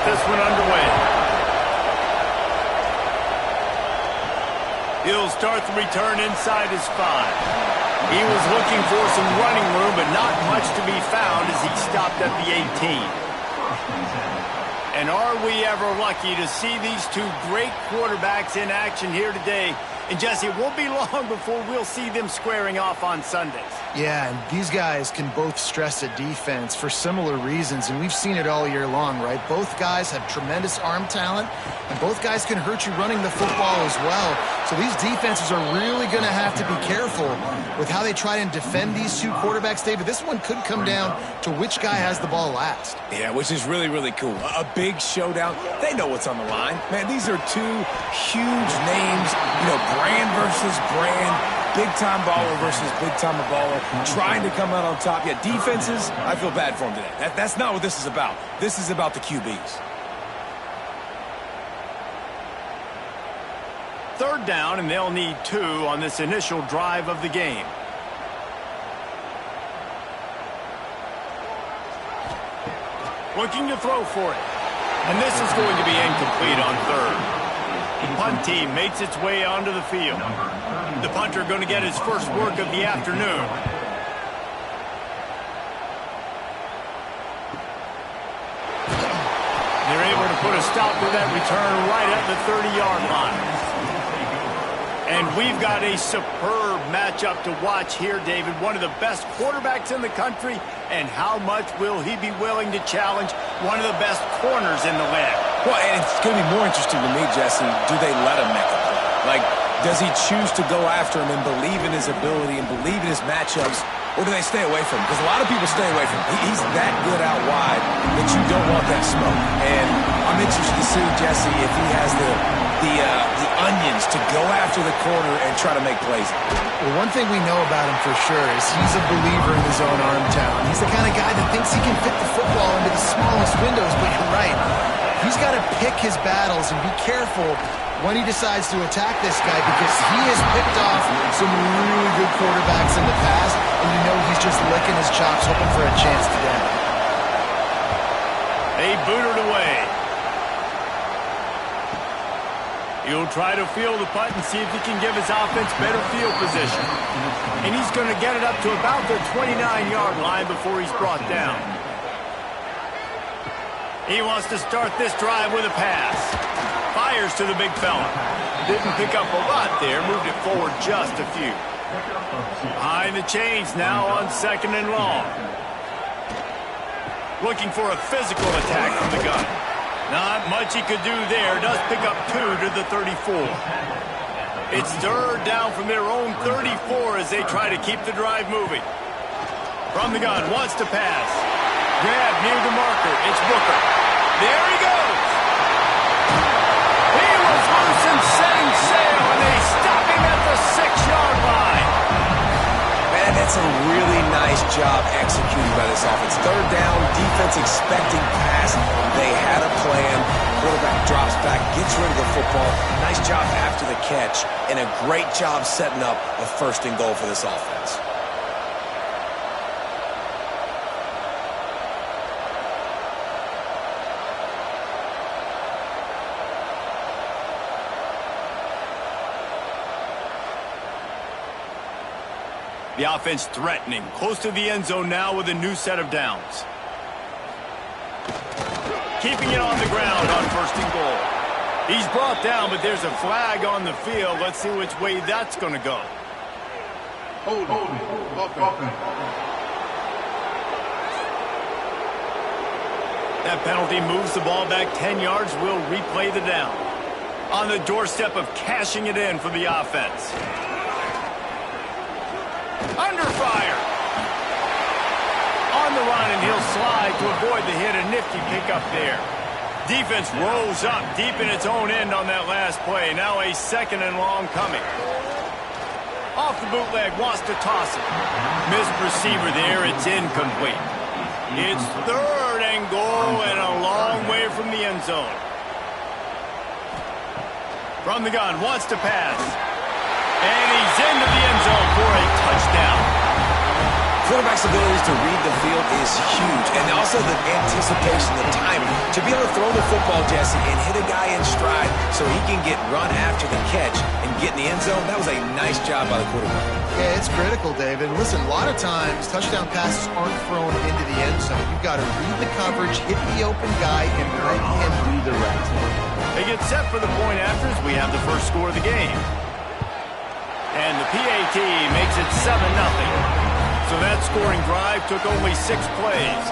get this one underway. He'll start the return inside his 5. He was looking for some running room, but not much to be found as he stopped at the 18. And are we ever lucky to see these two great quarterbacks in action here today? And Jesse, it won't be long before we'll see them squaring off on Sundays. Yeah, and these guys can both stress a defense for similar reasons, and we've seen it all year long, right? Both guys have tremendous arm talent, and both guys can hurt you running the football as well. So these defenses are really going to have to be careful with how they try and defend these two quarterbacks, David. This one could come down to which guy has the ball last. Yeah, which is really, really cool. A big showdown. They know what's on the line. Man, these are two huge names, brand versus brand, big-time baller versus big-time baller, trying to come out on top. Yeah, defenses, I feel bad for them today. That's not what this is about. This is about the QBs. Third down, and they'll need 2 on this initial drive of the game. Looking to throw for it. And this is going to be incomplete on third. The punt team makes its way onto the field. The punter going to get his first work of the afternoon. They're able to put a stop to that return right at the 30-yard line. And we've got a superb matchup to watch here, David. One of the best quarterbacks in the country. And how much will he be willing to challenge one of the best corners in the league? Well, and it's going to be more interesting to me, Jesse, do they let him make a play? Like, does he choose to go after him and believe in his ability and believe in his matchups, or do they stay away from him? Because a lot of people stay away from him. He's that good out wide that you don't want that smoke. And I'm interested to see, Jesse, if he has the onions to go after the corner and try to make plays. Well, one thing we know about him for sure is he's a believer in his own arm talent. He's the kind of guy that thinks he can fit the football into the smallest windows, but you're right. He's got to pick his battles and be careful when he decides to attack this guy, because he has picked off some really good quarterbacks in the past, and he's just licking his chops, hoping for a chance today. They boot it away. He'll try to field the punt and see if he can give his offense better field position. And he's going to get it up to about the 29-yard line before he's brought down. He wants to start this drive with a pass. Fires to the big fella. Didn't pick up a lot there. Moved it forward just a few. Behind the chains now on 2nd and long. Looking for a physical attack from the gun. Not much he could do there. Does pick up 2 to the 34. It's third down from their own 34 as they try to keep the drive moving. From the gun, wants to pass. Grab near the marker. It's Booker. There he goes. He was loose and setting sail, and they stop him at the 6-yard line. Man, that's a really nice job executed by this offense. Third down, defense expecting pass. They had a plan. Quarterback drops back, gets rid of the football. Nice job after the catch, and a great job setting up a 1st and goal for this offense. The offense threatening, close to the end zone now with a new set of downs. Keeping it on the ground on 1st and goal. He's brought down, but there's a flag on the field. Let's see which way that's going to go. That penalty moves the ball back 10 yards. We'll replay the down. On the doorstep of cashing it in for the offense. Under fire. On the run, and he'll slide to avoid the hit. A nifty pickup there. Defense rolls up deep in its own end on that last play. Now a 2nd and long coming. Off the bootleg, wants to toss it. Missed receiver there. It's incomplete. It's 3rd and goal and a long way from the end zone. From the gun, wants to pass. And he's into the end zone for a touchdown. quarterback's abilities to read the field is huge. And also the anticipation, the timing. To be able to throw the football, Jesse, and hit a guy in stride so he can get run after the catch and get in the end zone, that was a nice job by the quarterback. Yeah, it's critical, David. Listen, a lot of times touchdown passes aren't thrown into the end zone. You've got to read the coverage, hit the open guy, and let him do the rest. They get set for the point afters. We have the first score of the game. And the PAT makes it 7-0. So that scoring drive took only 6 plays.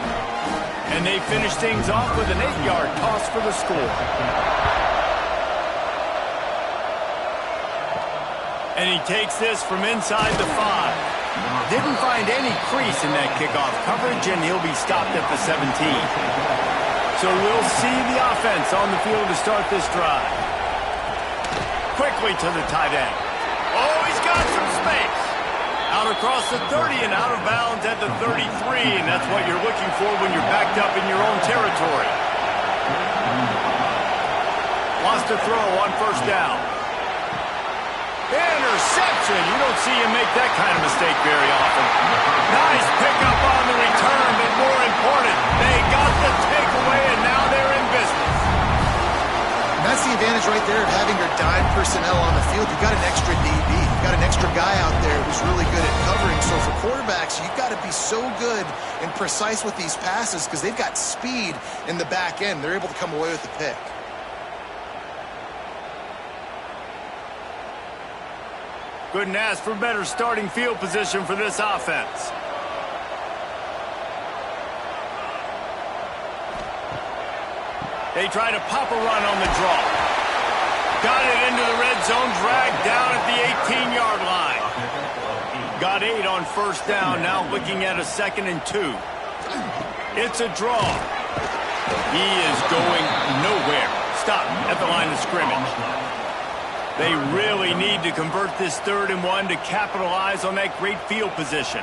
And they finished things off with an 8-yard toss for the score. And he takes this from inside the 5. Didn't find any crease in that kickoff coverage, and he'll be stopped at the 17. So we'll see the offense on the field to start this drive. Quickly to the tight end. Oh, he's got some space. Out across the 30 and out of bounds at the 33, and that's what you're looking for when you're backed up in your own territory. Lost a throw on first down. Interception. You don't see him make that kind of mistake very often. Nice pickup on the return, but more important, they got the takeaway, and now they're in business. And that's the advantage right there of having your dime personnel on the field. You've got an extra DB. You've got an extra guy out there who's really good at covering. So for quarterbacks, you've got to be so good and precise with these passes because they've got speed in the back end. They're able to come away with the pick. Couldn't ask for better starting field position for this offense. They try to pop a run on the draw. Got it into the red zone, dragged down at the 18-yard line. Got 8 on first down, now looking at a 2nd and 2. It's a draw. He is going nowhere. Stop at the line of scrimmage. They really need to convert this 3rd and 1 to capitalize on that great field position.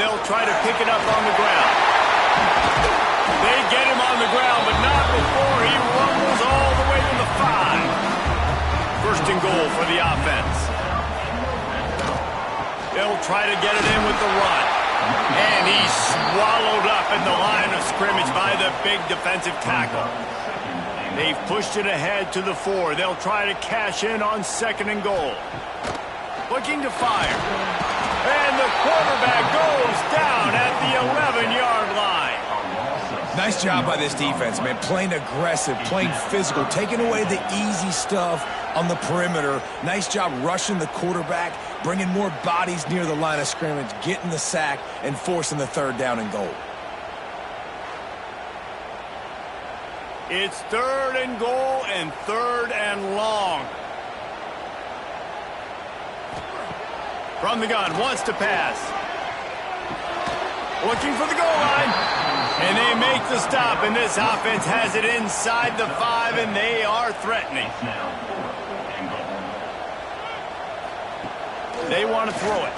They'll try to pick it up on the ground. They get him on the ground, but not before he rumbles all the way to the 5. 1st and goal for the offense. They'll try to get it in with the run. And he's swallowed up in the line of scrimmage by the big defensive tackle. They've pushed it ahead to the 4. They'll try to cash in on 2nd and goal. Looking to fire. And the quarterback goes down at the 11-yard line. Nice job by this defense, man. Playing aggressive, playing physical, taking away the easy stuff on the perimeter. Nice job rushing the quarterback, bringing more bodies near the line of scrimmage, getting the sack, and forcing the 3rd down and goal. It's 3rd and goal and 3rd and long. From the gun, wants to pass. Looking for the goal line. And they make the stop, and this offense has it inside the 5, and they are threatening. They want to throw it.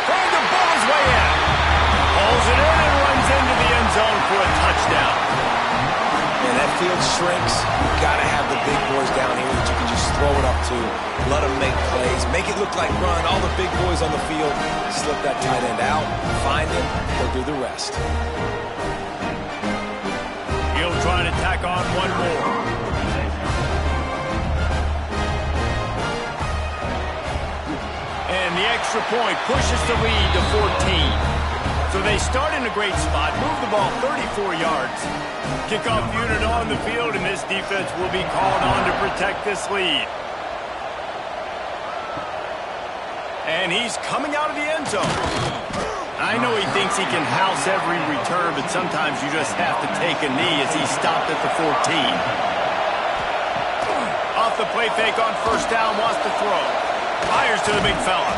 Trying to ball his way in. Pulls it in and runs into the end zone for a touchdown. And that field shrinks. You've got to have the big boys down here that you can just throw it up to. Let them make plays. Make it look like run. All the big boys on the field. Slip that tight end out. Find him. They'll do the rest. He'll try to tack on one more. And the extra point pushes the lead to 14. So they start in a great spot, move the ball 34 yards. Kickoff unit on the field, and this defense will be called on to protect this lead. And he's coming out of the end zone. I know he thinks he can house every return, but sometimes you just have to take a knee as he stopped at the 14. Off the play fake on first down, wants to throw. Fires to the big fella.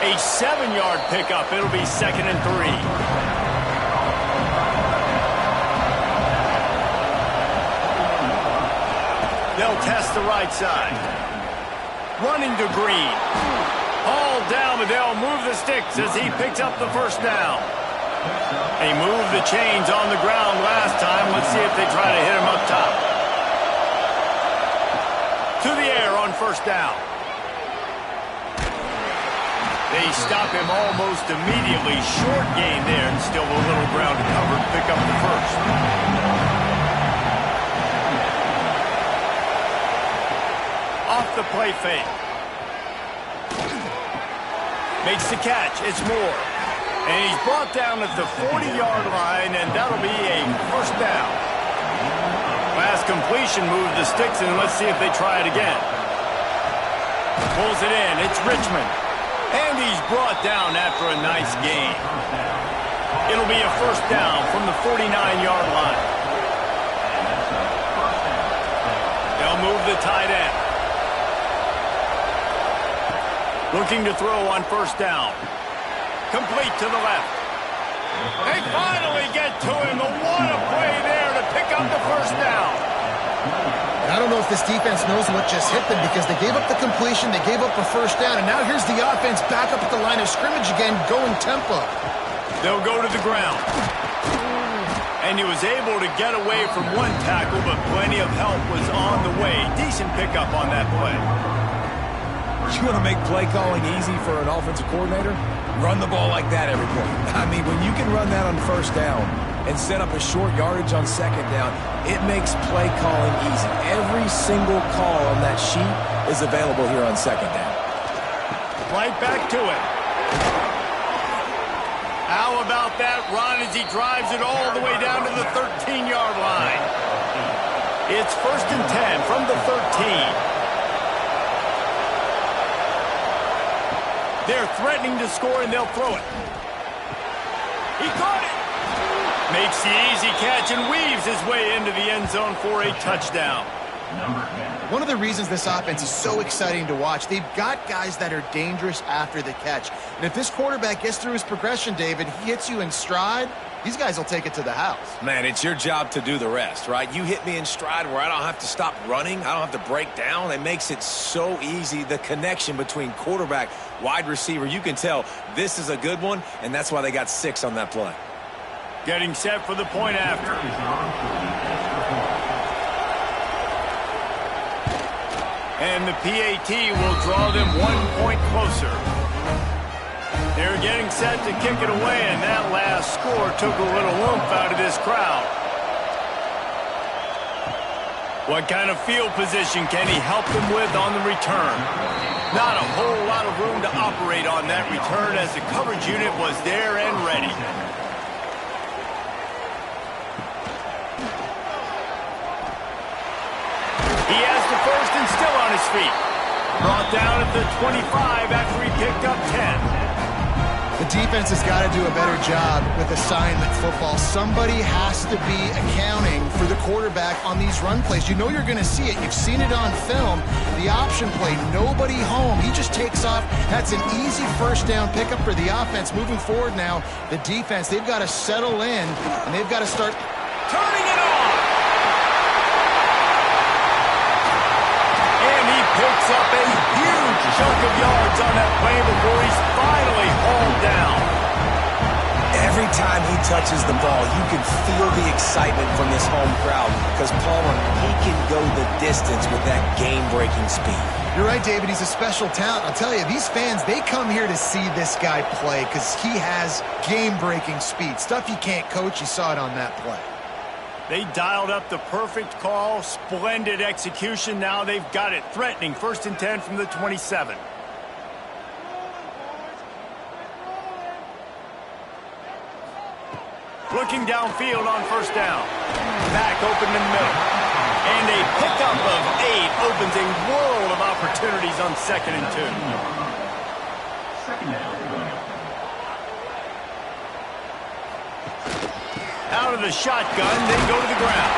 A 7-yard pickup. It'll be 2nd and 3. They'll test the right side. Running to Green. Hauled down, but they'll move the sticks as he picks up the first down. They moved the chains on the ground last time. Let's see if they try to hit him up top. To the air on first down. They stop him almost immediately. Short gain there, and still a little ground to cover to pick up the first. Off the play fake. Makes the catch. It's Moore. And he's brought down at the 40-yard line, and that'll be a first down. Last completion moved the sticks, and let's see if they try it again. Pulls it in. It's Richmond. And he's brought down after a nice gain. It'll be a first down from the 49-yard line. They'll move the tight end. Looking to throw on first down. Complete to the left. They finally get to him. What a play there to pick up the first down. I don't know if this defense knows what just hit them because they gave up the completion, they gave up a first down, and now here's the offense back up at the line of scrimmage again, going tempo. They'll go to the ground. And he was able to get away from one tackle, but plenty of help was on the way. Decent pickup on that play. You want to make play calling easy for an offensive coordinator? Run the ball like that every play. I mean, when you can run that on first down and set up a short yardage on second down, it makes play calling easy. Every single call on that sheet is available here on second down. Right back to it. How about that run as he drives it all the way down to the 13-yard line? It's first and 10 from the 13. They're threatening to score, and they'll throw it. He caught it. Makes the easy catch and weaves his way into the end zone for a touchdown. One of the reasons this offense is so exciting to watch, they've got guys that are dangerous after the catch. And if this quarterback gets through his progression, David, he hits you in stride, these guys will take it to the house. Man, it's your job to do the rest, right? You hit me in stride where I don't have to stop running. I don't have to break down. It makes it so easy. The connection between quarterback, wide receiver, you can tell this is a good one, and that's why they got 6 on that play. Getting set for the point after. And the PAT will draw them 1 point closer. They're getting set to kick it away, and that last score took a little oomph out of this crowd. What kind of field position can he help them with on the return? Not a whole lot of room to operate on that return as the coverage unit was there and ready. He has the first and still on his feet. Brought down at the 25 after he picked up 10. The defense has got to do a better job with assignment football. Somebody has to be accounting for the quarterback on these run plays. You know you're going to see it. You've seen it on film. The option play, nobody home. He just takes off. That's an easy first down pickup for the offense. Moving forward now, the defense, they've got to settle in, and they've got to start turning it on. And he picks up a huge chunk of yards on that play before he's finally hauled down. Every time he touches the ball, you can feel the excitement from this home crowd because Palmer, he can go the distance with that game-breaking speed. You're right, David. He's a special talent. I'll tell you, these fans, they come here to see this guy play because he has game-breaking speed. Stuff you can't coach. You saw it on that play. They dialed up the perfect call. Splendid execution. Now they've got it. Threatening first and 10 from the 27. Looking downfield on first down. Back open in the middle. And a pickup of 8 opens a world of opportunities on second and 2. Out of the shotgun, then go to the ground.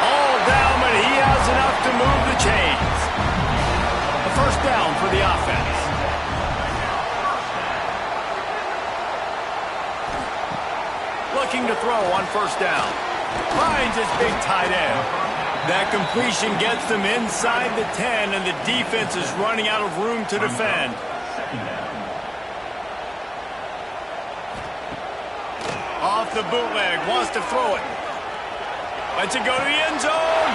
All down, but he has enough to move the chains. A first down for the offense. Looking to throw on first down. Finds his big tight end. That completion gets them inside the 10, and the defense is running out of room to defend. Off the bootleg, wants to throw it. Lets it go to the end zone.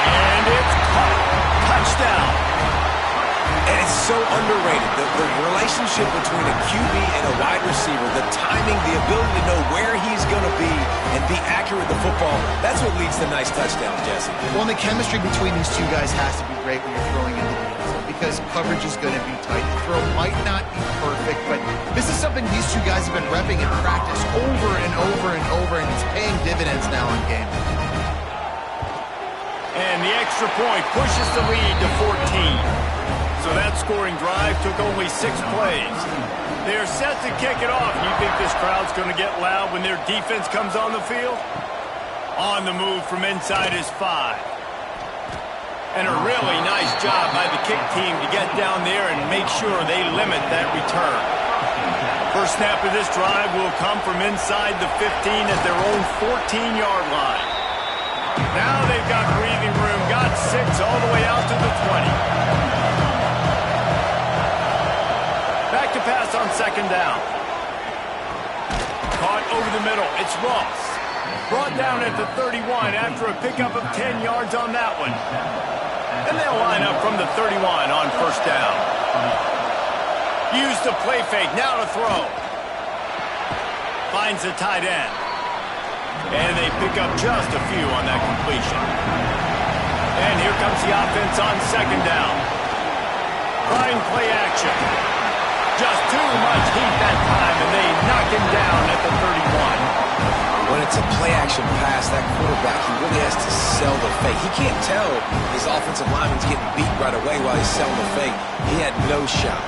And it's caught. Touchdown. And it's so underrated. The relationship between a QB and a wide receiver, the timing, the ability to know where he's going to be and be accurate with the football, that's what leads to nice touchdowns, Jesse. Well, and the chemistry between these two guys has to be great when you're throwing into the end zone because coverage is going to be tight. The throw might not be perfect, but this is something these two guys have been repping in practice over and over and over, and it's paying dividends now in game. And the extra point pushes the lead to 14. So that scoring drive took only 6 plays. They are set to kick it off. You think this crowd's going to get loud when their defense comes on the field? On the move from inside is 5. And a really nice job by the kick team to get down there and make sure they limit that return. First snap of this drive will come from inside the 15 at their own 14-yard line. Now they've got breathing room, got 6 all the way out to the 20. Back to pass on second down. Caught over the middle. It's Ross. Brought down at the 31 after a pickup of 10 yards on that one. And they'll line up from the 31 on first down. Use the play fake. Now to throw. Finds the tight end. And they pick up just a few on that completion. And here comes the offense on second down. Fine play action. Just too much heat that time, and they knock him down at the 31. When it's a play-action pass, that quarterback, he really has to sell the fake. He can't tell his offensive lineman's getting beat right away while he's selling the fake. He had no shot.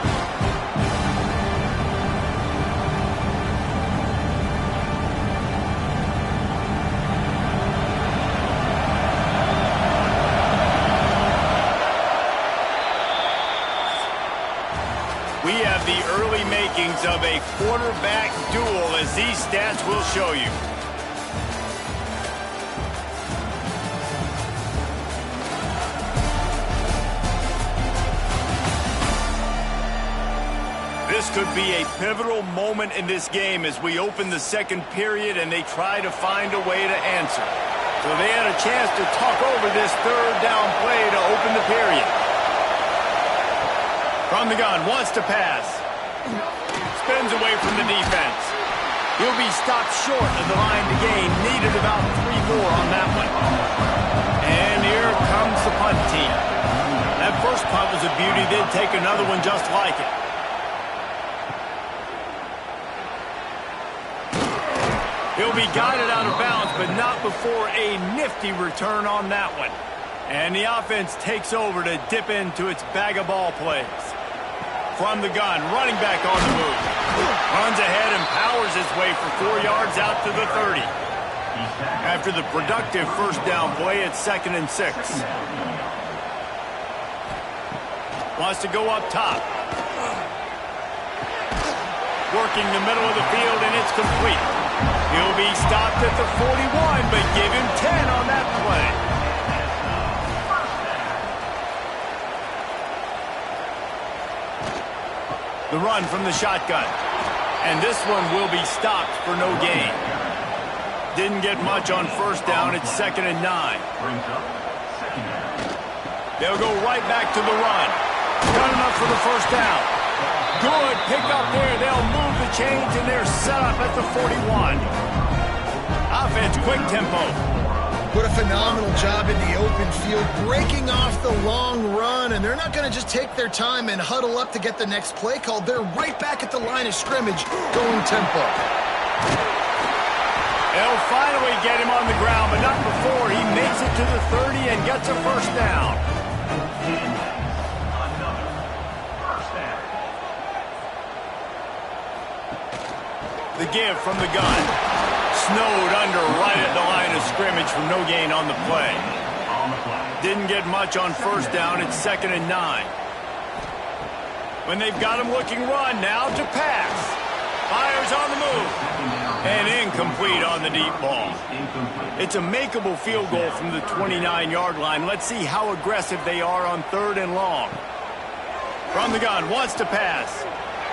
We have the early makings of a quarterback duel, as these stats will show you. This could be a pivotal moment in this game as we open the second period and they try to find a way to answer. So they had a chance to talk over this third down play to open the period. From the gun, wants to pass. Spins away from the defense. He'll be stopped short of the line to gain. Needed about 3 more on that one. And here comes the punt team. That first punt was a beauty. They'd take another one just like it. He'll be guided out of bounds, but not before a nifty return on that one. And the offense takes over to dip into its bag of ball plays. From the gun, running back on the move. Runs ahead and powers his way for 4 yards out to the 30. After the productive first down play, it's 2nd and 6. Wants to go up top. Working the middle of the field, and it's complete. He'll be stopped at the 41, but give him 10 on that play. The run from the shotgun. And this one will be stopped for no gain. Didn't get much on first down. It's 2nd and 9. They'll go right back to the run. Got enough for the first down. Good pick up there. They'll move the chains, and they're set up at the 41. Offense, quick tempo. What a phenomenal job in the open field, breaking off the long run, and they're not going to just take their time and huddle up to get the next play called. They're right back at the line of scrimmage, going tempo. They'll finally get him on the ground, but not before he makes it to the 30 and gets a first down. The give from the gun. Snowed under right at the line of scrimmage from no gain on the play. Didn't get much on first down. It's 2nd and 9. When they've got him looking run, now to pass. Fires on the move. And incomplete on the deep ball. It's a makeable field goal from the 29-yard line. Let's see how aggressive they are on 3rd and long. From the gun, wants to pass.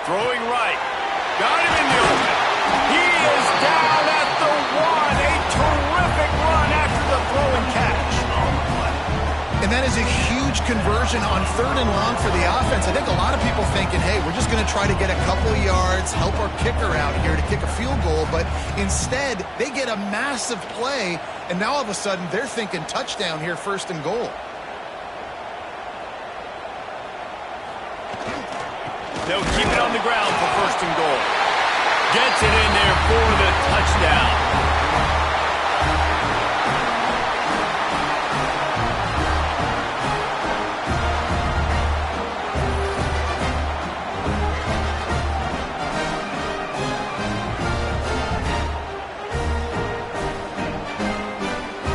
Throwing right. Got him in the open. He is down at the 1. A terrific run after the throw and catch. And that is a huge huge conversion on 3rd and long for the offense. I think a lot of people thinking, hey, we're just going to try to get a couple yards, help our kicker out here to kick a field goal. But instead, they get a massive play, and now all of a sudden they're thinking touchdown here, 1st and goal. They'll keep it on the ground for 1st and goal. Gets it in there for the touchdown.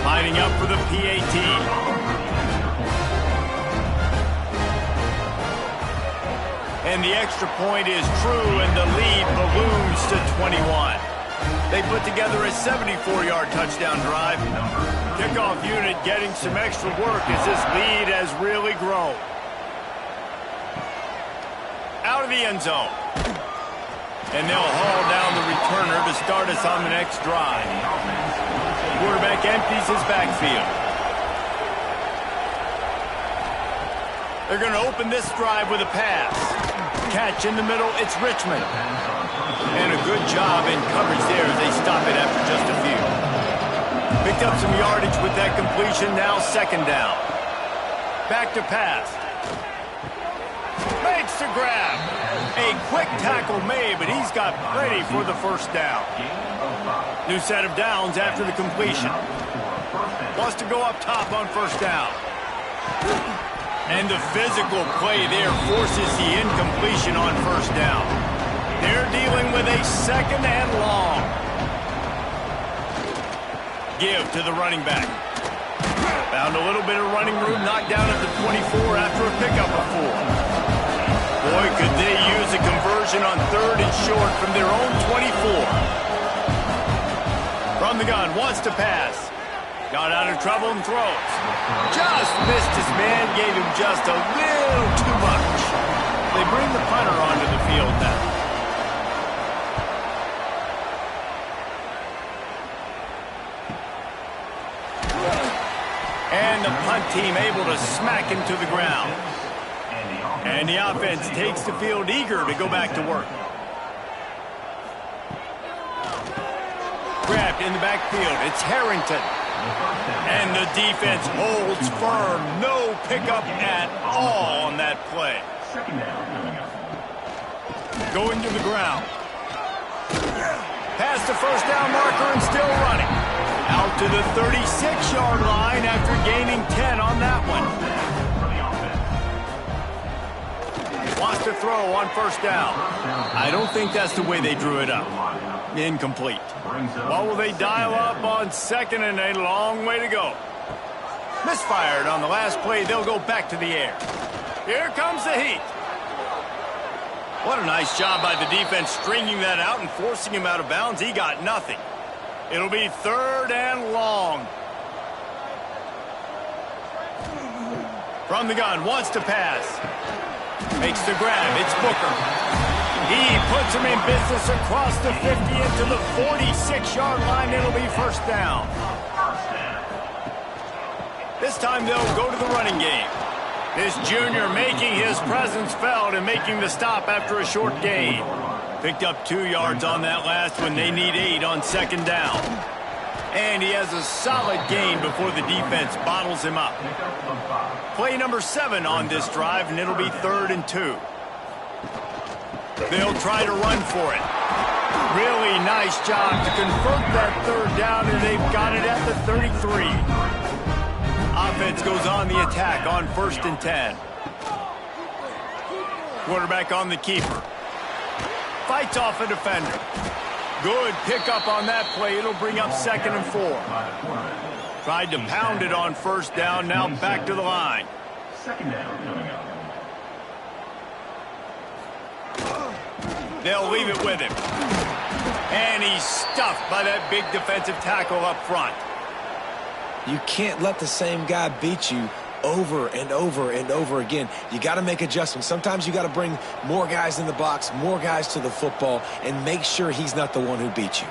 Lining up for the PAT. And the extra point is true, and the lead balloons to 21. They put together a 74-yard touchdown drive. Kickoff unit getting some extra work as this lead has really grown. Out of the end zone. And they'll haul down the returner to start us on the next drive. Quarterback empties his backfield. They're going to open this drive with a pass. Catch in the middle, it's Richmond. And a good job in coverage there as they stop it after just a few. Picked up some yardage with that completion, now 2nd down. Back to pass. Makes the grab. A quick tackle made, but he's got plenty for the 1st down. New set of downs after the completion. Wants to go up top on 1st down. And the physical play there forces the incompletion on 1st down. They're dealing with a 2nd and long. Give to the running back. Found a little bit of running room, knocked down at the 24 after a pickup of 4. Boy, could they use a conversion on 3rd and short from their own 24. From the gun, wants to pass. Got out of trouble and throws. Just missed his man, gave him just a little too much. They bring the punter onto the field now. And the punt team able to smack him to the ground. And the offense takes the field eager to go back to work. Grabbed in the backfield. It's Harrington. And the defense holds firm. No pickup at all on that play. Going to the ground. Past the 1st down marker and still running. Out to the 36-yard line after gaining 10 on that one. Wants to throw on 1st down. I don't think that's the way they drew it up. Incomplete. What will they dial up on 2nd and a long way to go? Misfired on the last play. They'll go back to the air. Here comes the heat. What a nice job by the defense stringing that out and forcing him out of bounds. He got nothing. It'll be 3rd and long. From the gun, wants to pass. Makes the grab. It's Booker. He puts him in business across the 50 into the 46-yard line. It'll be 1st down. This time they'll go to the running game. This junior making his presence felt and making the stop after a short gain. Picked up 2 yards on that last one. They need 8 on 2nd down. And he has a solid gain before the defense bottles him up. Play number 7 on this drive, and it'll be 3rd and 2. They'll try to run for it. Really nice job to convert that 3rd down, and they've got it at the 33. Offense goes on the attack on 1st and 10. Quarterback on the keeper. Fights off a defender. Good pickup on that play. It'll bring up 2nd and 4. Tried to pound it on 1st down. Now back to the line. 2nd down coming up. They'll leave it with him. And he's stuffed by that big defensive tackle up front. You can't let the same guy beat you over and over and over again. You got to make adjustments. Sometimes you got to bring more guys in the box, more guys to the football, and make sure he's not the one who beat you.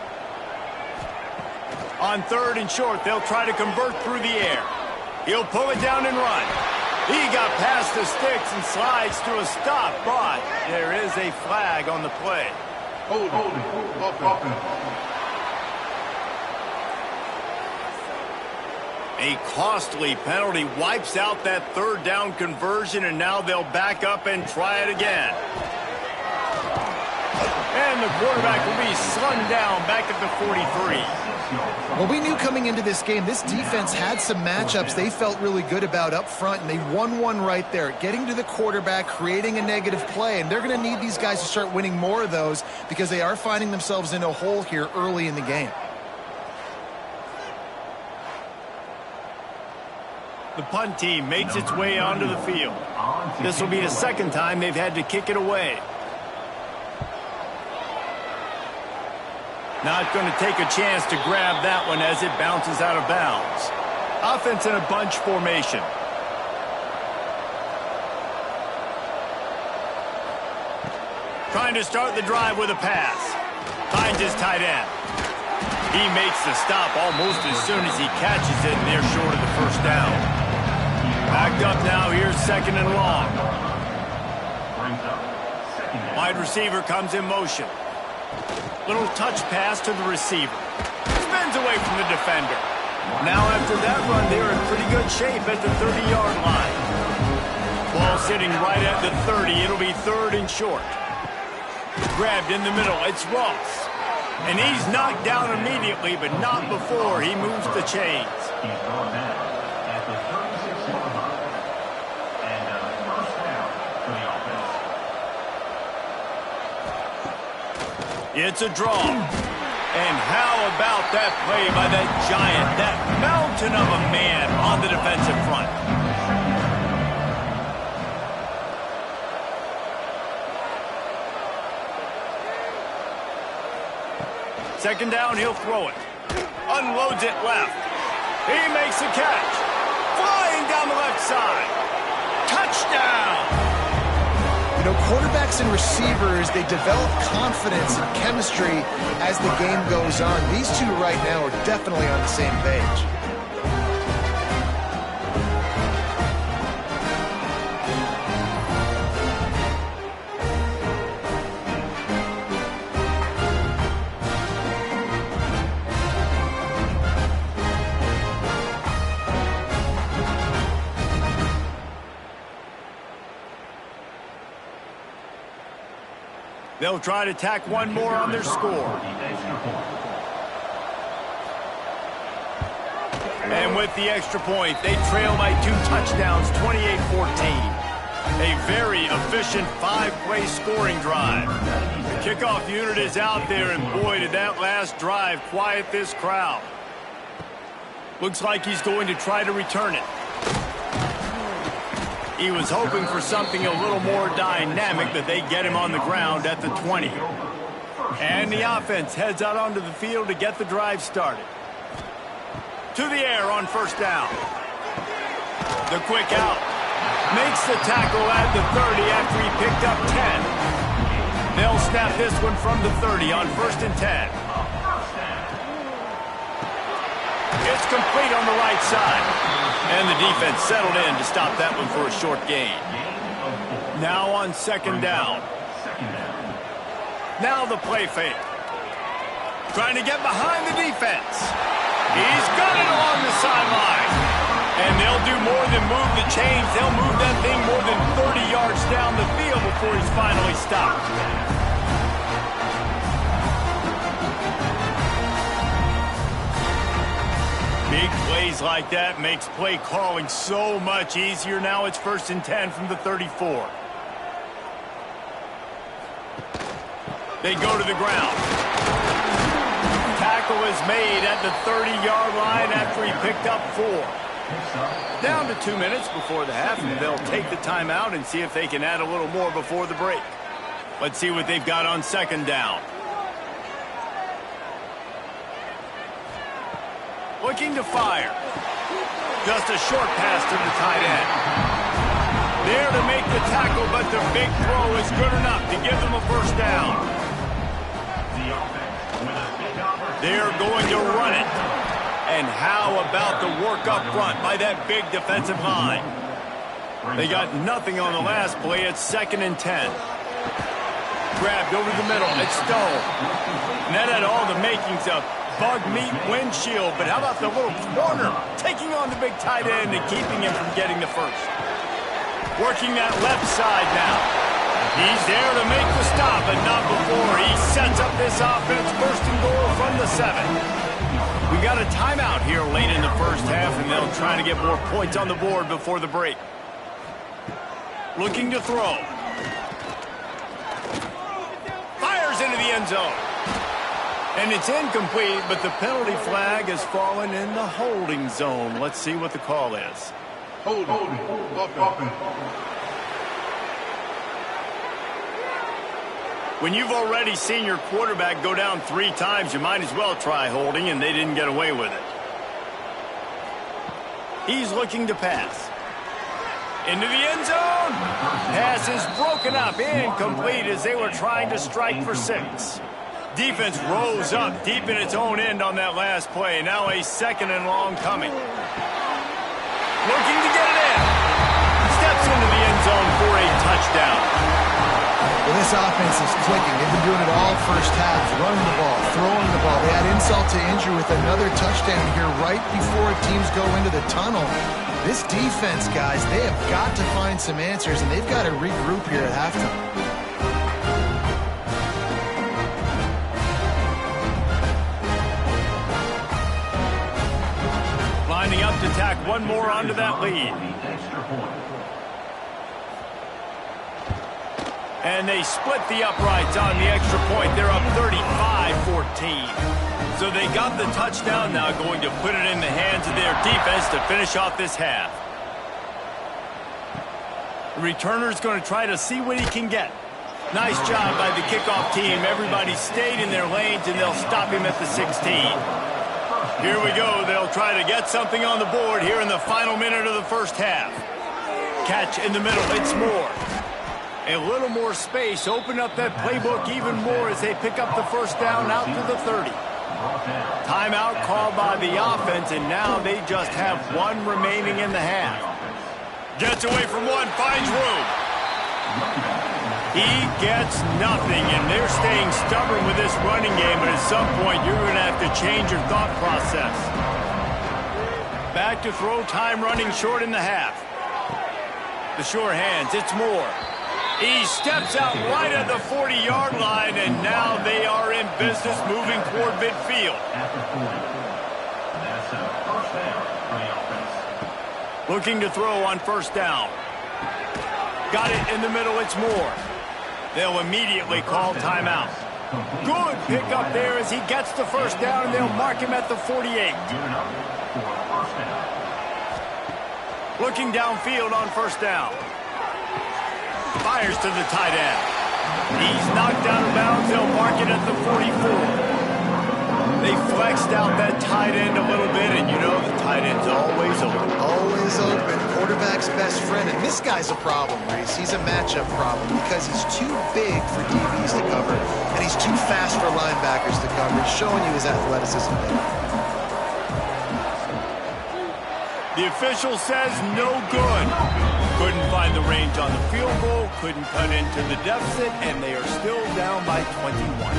On 3rd and short, they'll try to convert through the air. He'll pull it down and run. He got past the sticks and slides to a stop, but there is a flag on the play. A costly penalty wipes out that third down conversion, and now they'll back up and try it again. And the quarterback will be slung down back at the 43. Well, we knew coming into this game, this defense had some matchups they felt really good about up front, and they won one right there, getting to the quarterback, creating a negative play, and they're going to need these guys to start winning more of those because they are finding themselves in a hole here early in the game. The punt team makes its way onto the field. This will be the second time they've had to kick it away. Not going to take a chance to grab that one as it bounces out of bounds. Offense in a bunch formation. Trying to start the drive with a pass. Finds his tight end. He makes the stop almost as soon as he catches it, and they're short of the first down. Backed up now, here's second and long. Wide receiver comes in motion. Little touch pass to the receiver. Spins away from the defender. Now after that run, they're in pretty good shape at the 30-yard line. Ball sitting right at the 30. It'll be third and short. Grabbed in the middle. It's Ross. And he's knocked down immediately, but not before he moves the chains. He's going down at the 36-yard line. And first down for the offense. It's a draw. And how about that play by that giant, that mountain of a man on the defensive front? Second down, he'll throw it. Unloads it left. He makes the catch. Flying down the left side. Touchdown! You know, quarterbacks and receivers, they develop confidence and chemistry as the game goes on. These two right now are definitely on the same page. They'll try to tack one more on their score. And with the extra point, they trail by 2 touchdowns, 28-14. A very efficient 5-play scoring drive. The kickoff unit is out there, and boy, did that last drive quiet this crowd. Looks like he's going to try to return it. He was hoping for something a little more dynamic, but they get him on the ground at the 20. And the offense heads out onto the field to get the drive started. To the air on first down. The quick out. Makes the tackle at the 30 after he picked up 10. They'll snap this one from the 30 on first and 10. It's complete on the right side. And the defense settled in to stop that one for a short gain. Now on second down. Now the play fake. Trying to get behind the defense. He's got it along the sideline. And they'll do more than move the chains. They'll move that thing more than 30 yards down the field before he's finally stopped. Big plays like that makes play calling so much easier. Now it's first and 10 from the 34. They go to the ground. Tackle is made at the 30-yard line after he picked up 4. Down to 2 minutes before the half, and they'll take the timeout and see if they can add a little more before the break. Let's see what they've got on second down. Looking to fire. Just a short pass to the tight end. There to make the tackle, but the big throw is good enough to give them a first down. They're going to run it. And how about the work up front by that big defensive line? They got nothing on the last play. It's 2nd and 10. Grabbed over the middle. It's Stone. And that had all the makings of bug meat windshield. But how about the little corner taking on the big tight end and keeping him from getting the first? Working that left side now. He's there to make the stop, but not before. He sets up this offense, 1st and goal from the 7. We got a timeout here late in the first half, and they'll try to get more points on the board before the break. Looking to throw. Fires into the end zone. And it's incomplete, but the penalty flag has fallen in the holding zone. Let's see what the call is. Holding. When you've already seen your quarterback go down 3 times, you might as well try holding, and they didn't get away with it. He's looking to pass. Into the end zone. Pass is broken up, incomplete as they were trying to strike for 6. Defense rose up deep in its own end on that last play. Now a 2nd and long coming. Looking to get it in. Steps into the end zone for a touchdown. Well, this offense is clicking. They've been doing it all first half, running the ball, throwing the ball. They had insult to injury with another touchdown here right before teams go into the tunnel. This defense, guys, they have got to find some answers, and they've got to regroup here at halftime. Lining up to tack one more onto that lead. And they split the uprights on the extra point. They're up 35-14. So they got the touchdown, now going to put it in the hands of their defense to finish off this half. The returner's going to try to see what he can get. Nice job by the kickoff team. Everybody stayed in their lanes, and they'll stop him at the 16. Here we go. They'll try to get something on the board here in the final minute of the first half. Catch in the middle. It's Moore. A little more space. Open up that playbook even more as they pick up the first down out to the 30. Timeout called by the offense, and now they just have 1 remaining in the half. Gets away from one, finds room. He gets nothing, and they're staying stubborn with this running game, but at some point you're going to have to change your thought process. Back to throw, time running short in the half. The sure hands, it's Moore. He steps out right at the 40-yard line, and now they are in business moving toward midfield. That's a first down for the offense. Looking to throw on first down. Got it in the middle, it's Moore. They'll immediately call timeout. Good pick up there as he gets the first down, and they'll mark him at the 48. Looking downfield on first down. Fires to the tight end. He's knocked out of bounds. They'll mark it at the 44. They flexed out that tight end a little bit, and you know the tight end's always open. Always open. Quarterback's best friend. And this guy's a problem, Reese. He's a matchup problem because he's too big for DBs to cover, and he's too fast for linebackers to cover. He's showing you his athleticism there. The official says no good. Couldn't find the range on the field goal, couldn't cut into the deficit, and they are still down by 21.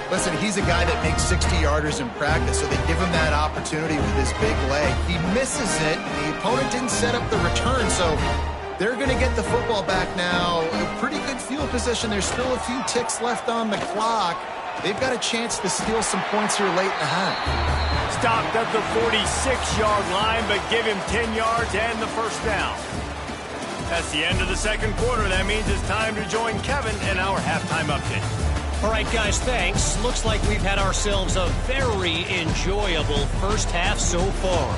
Listen, he's a guy that makes 60-yarders in practice, so they give him that opportunity with his big leg. He misses it. The opponent didn't set up the return, so they're going to get the football back now. A pretty good field position. There's still a few ticks left on the clock. They've got a chance to steal some points here late in the half. Stopped at the 46-yard line, but give him 10 yards and the first down. That's the end of the second quarter. That means it's time to join Kevin in our halftime update. All right, guys, thanks. Looks like we've had ourselves a very enjoyable first half so far.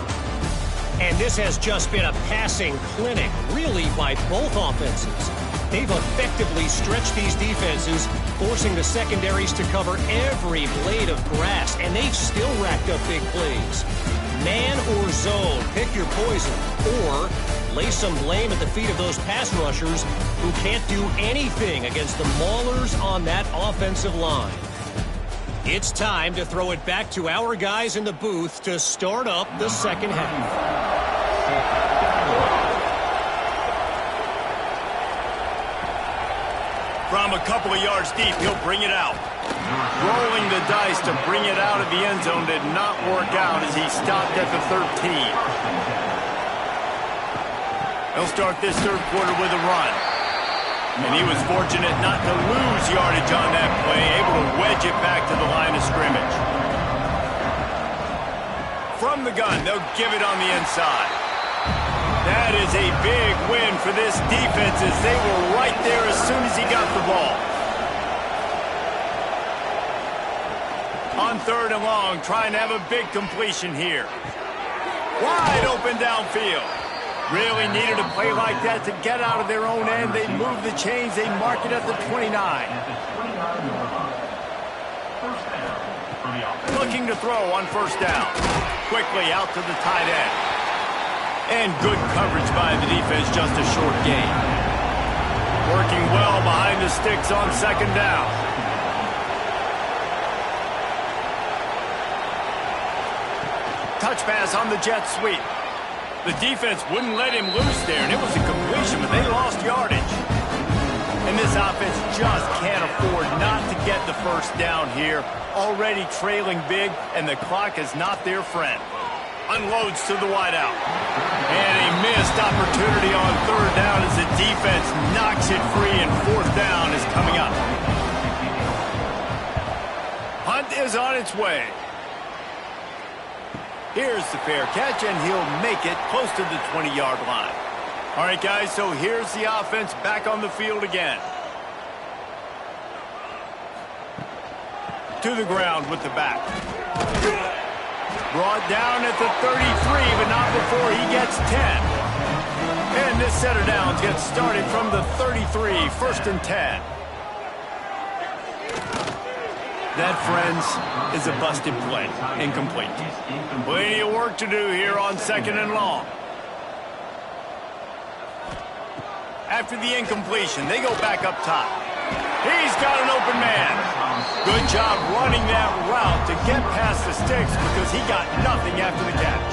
And this has just been a passing clinic, really, by both offenses. They've effectively stretched these defenses, forcing the secondaries to cover every blade of grass, and they've still racked up big plays. Man or zone, pick your poison, or lay some blame at the feet of those pass rushers who can't do anything against the maulers on that offensive line. It's time to throw it back to our guys in the booth to start up the second half. From a couple of yards deep, he'll bring it out. Rolling the dice to bring it out of the end zone did not work out as he stopped at the 13. He'll start this third quarter with a run. And he was fortunate not to lose yardage on that play, able to wedge it back to the line of scrimmage. From the gun, they'll give it on the inside. That is a big win for this defense as they were right there as soon as he got the ball. On third and long, trying to have a big completion here. Wide open downfield. Really needed a play like that to get out of their own end. They move the chains. They mark it at the 29. Looking to throw on first down. Quickly out to the tight end. And good coverage by the defense, just a short gain. Working well behind the sticks on second down. Touch pass on the jet sweep. The defense wouldn't let him loose there, and it was a completion, but they lost yardage. And this offense just can't afford not to get the first down here. Already trailing big, and the clock is not their friend. Unloads to the wideout. And a missed opportunity on third down as the defense knocks it free, and fourth down is coming up. Hunt is on its way. Here's the fair catch, and he'll make it close to the 20-yard line. All right, guys, so here's the offense back on the field again. To the ground with the back. Brought down at the 33, but not before he gets 10. And this set of downs gets started from the 33, first and 10. That, friends, is a busted play. Incomplete. Plenty of work to do here on second and long. After the incompletion, they go back up top. He's got an open man. Good job running that route to get past the sticks because he got nothing after the catch.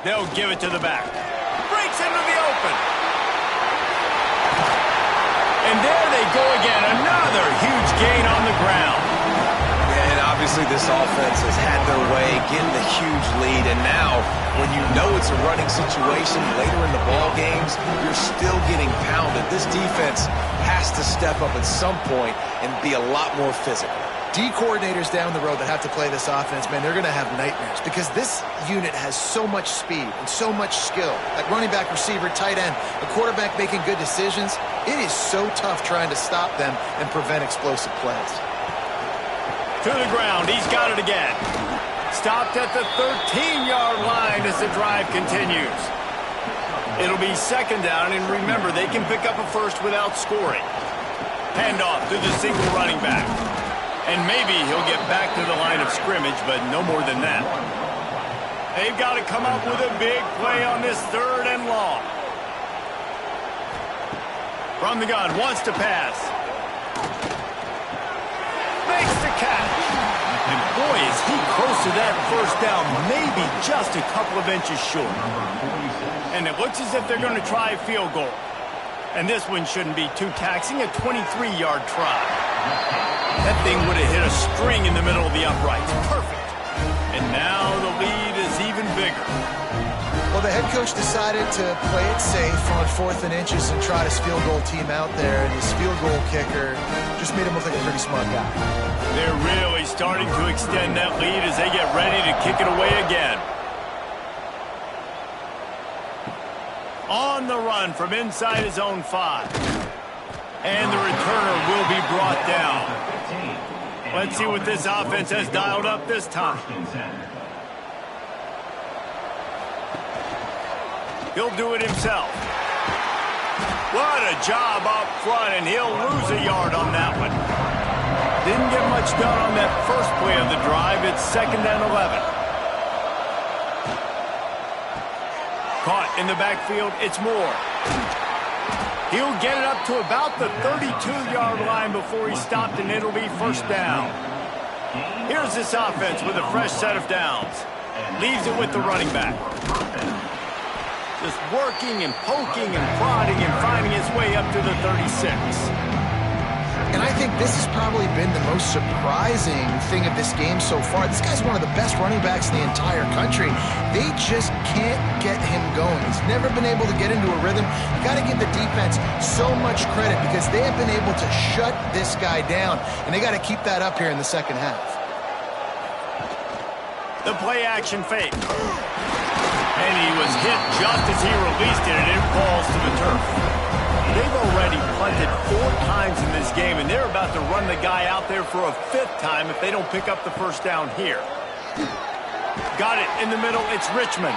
They'll give it to the back. Breaks into the open. And there they go again. Another huge gain on the ground. Yeah, and obviously this offense has had their way, getting the huge lead. And now, when you know it's a running situation later in the ball games, you're still getting pounded. This defense has to step up at some point and be a lot more physical. D coordinators down the road that have to play this offense, man, they're going to have nightmares because this unit has so much speed and so much skill. At running back, receiver, tight end, a quarterback making good decisions, it is so tough trying to stop them and prevent explosive plays. To the ground, he's got it again. Stopped at the 13-yard line as the drive continues. It'll be second down, and remember, they can pick up a first without scoring. Handoff to the single running back. And maybe he'll get back to the line of scrimmage, but no more than that. They've got to come up with a big play on this third and long. From the gun, wants to pass. Makes the catch. And boy, is he close to that first down, maybe just a couple of inches short. And it looks as if they're going to try a field goal. And this one shouldn't be too taxing, a 23-yard try. That thing would have hit a string in the middle of the uprights. Perfect. And now the lead is even bigger. Well, the head coach decided to play it safe on 4th and inches and try his field goal team out there, and his field goal kicker just made him look like a pretty smart guy. They're really starting to extend that lead as they get ready to kick it away again. On the run from inside his own 5. And the returner will be brought down. Let's see what this offense has dialed up this time. He'll do it himself. What a job up front, and he'll lose a yard on that one. Didn't get much done on that first play of the drive. It's second and 11. Caught in the backfield, it's Moore. He'll get it up to about the 32-yard line before he's stopped, and it'll be first down. Here's this offense with a fresh set of downs. Leaves it with the running back. just working and poking and prodding and finding his way up to the 36. And I think this has probably been the most surprising thing of this game so far. This guy's one of the best running backs in the entire country. They just can't get him going. He's never been able to get into a rhythm. You got to give the defense so much credit because they have been able to shut this guy down, and they got to keep that up here in the second half. The play action fake. And he was hit just as he released it, and it falls to the turf. They've already punted 4 times in this game, and they're about to run the guy out there for a 5th time if they don't pick up the first down here. Got it in the middle. It's Richmond.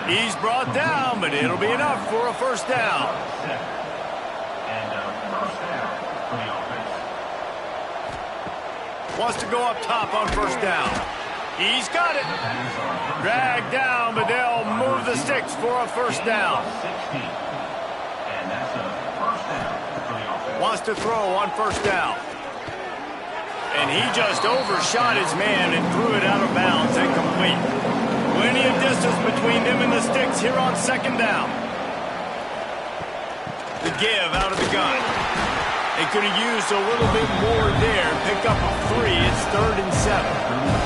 He's brought down, but it'll be enough for a first down. And first down for the offense. Wants to go up top on first down. He's got it. Dragged down, but they'll move the sticks for a first down. 16. And that's a first down for the offense. Wants to throw on first down. And he just overshot his man and threw it out of bounds and complete. Plenty of distance between them and the sticks here on second down. The give out of the gun. They could have used a little bit more there. Pick up a 3. It's 3rd and 7.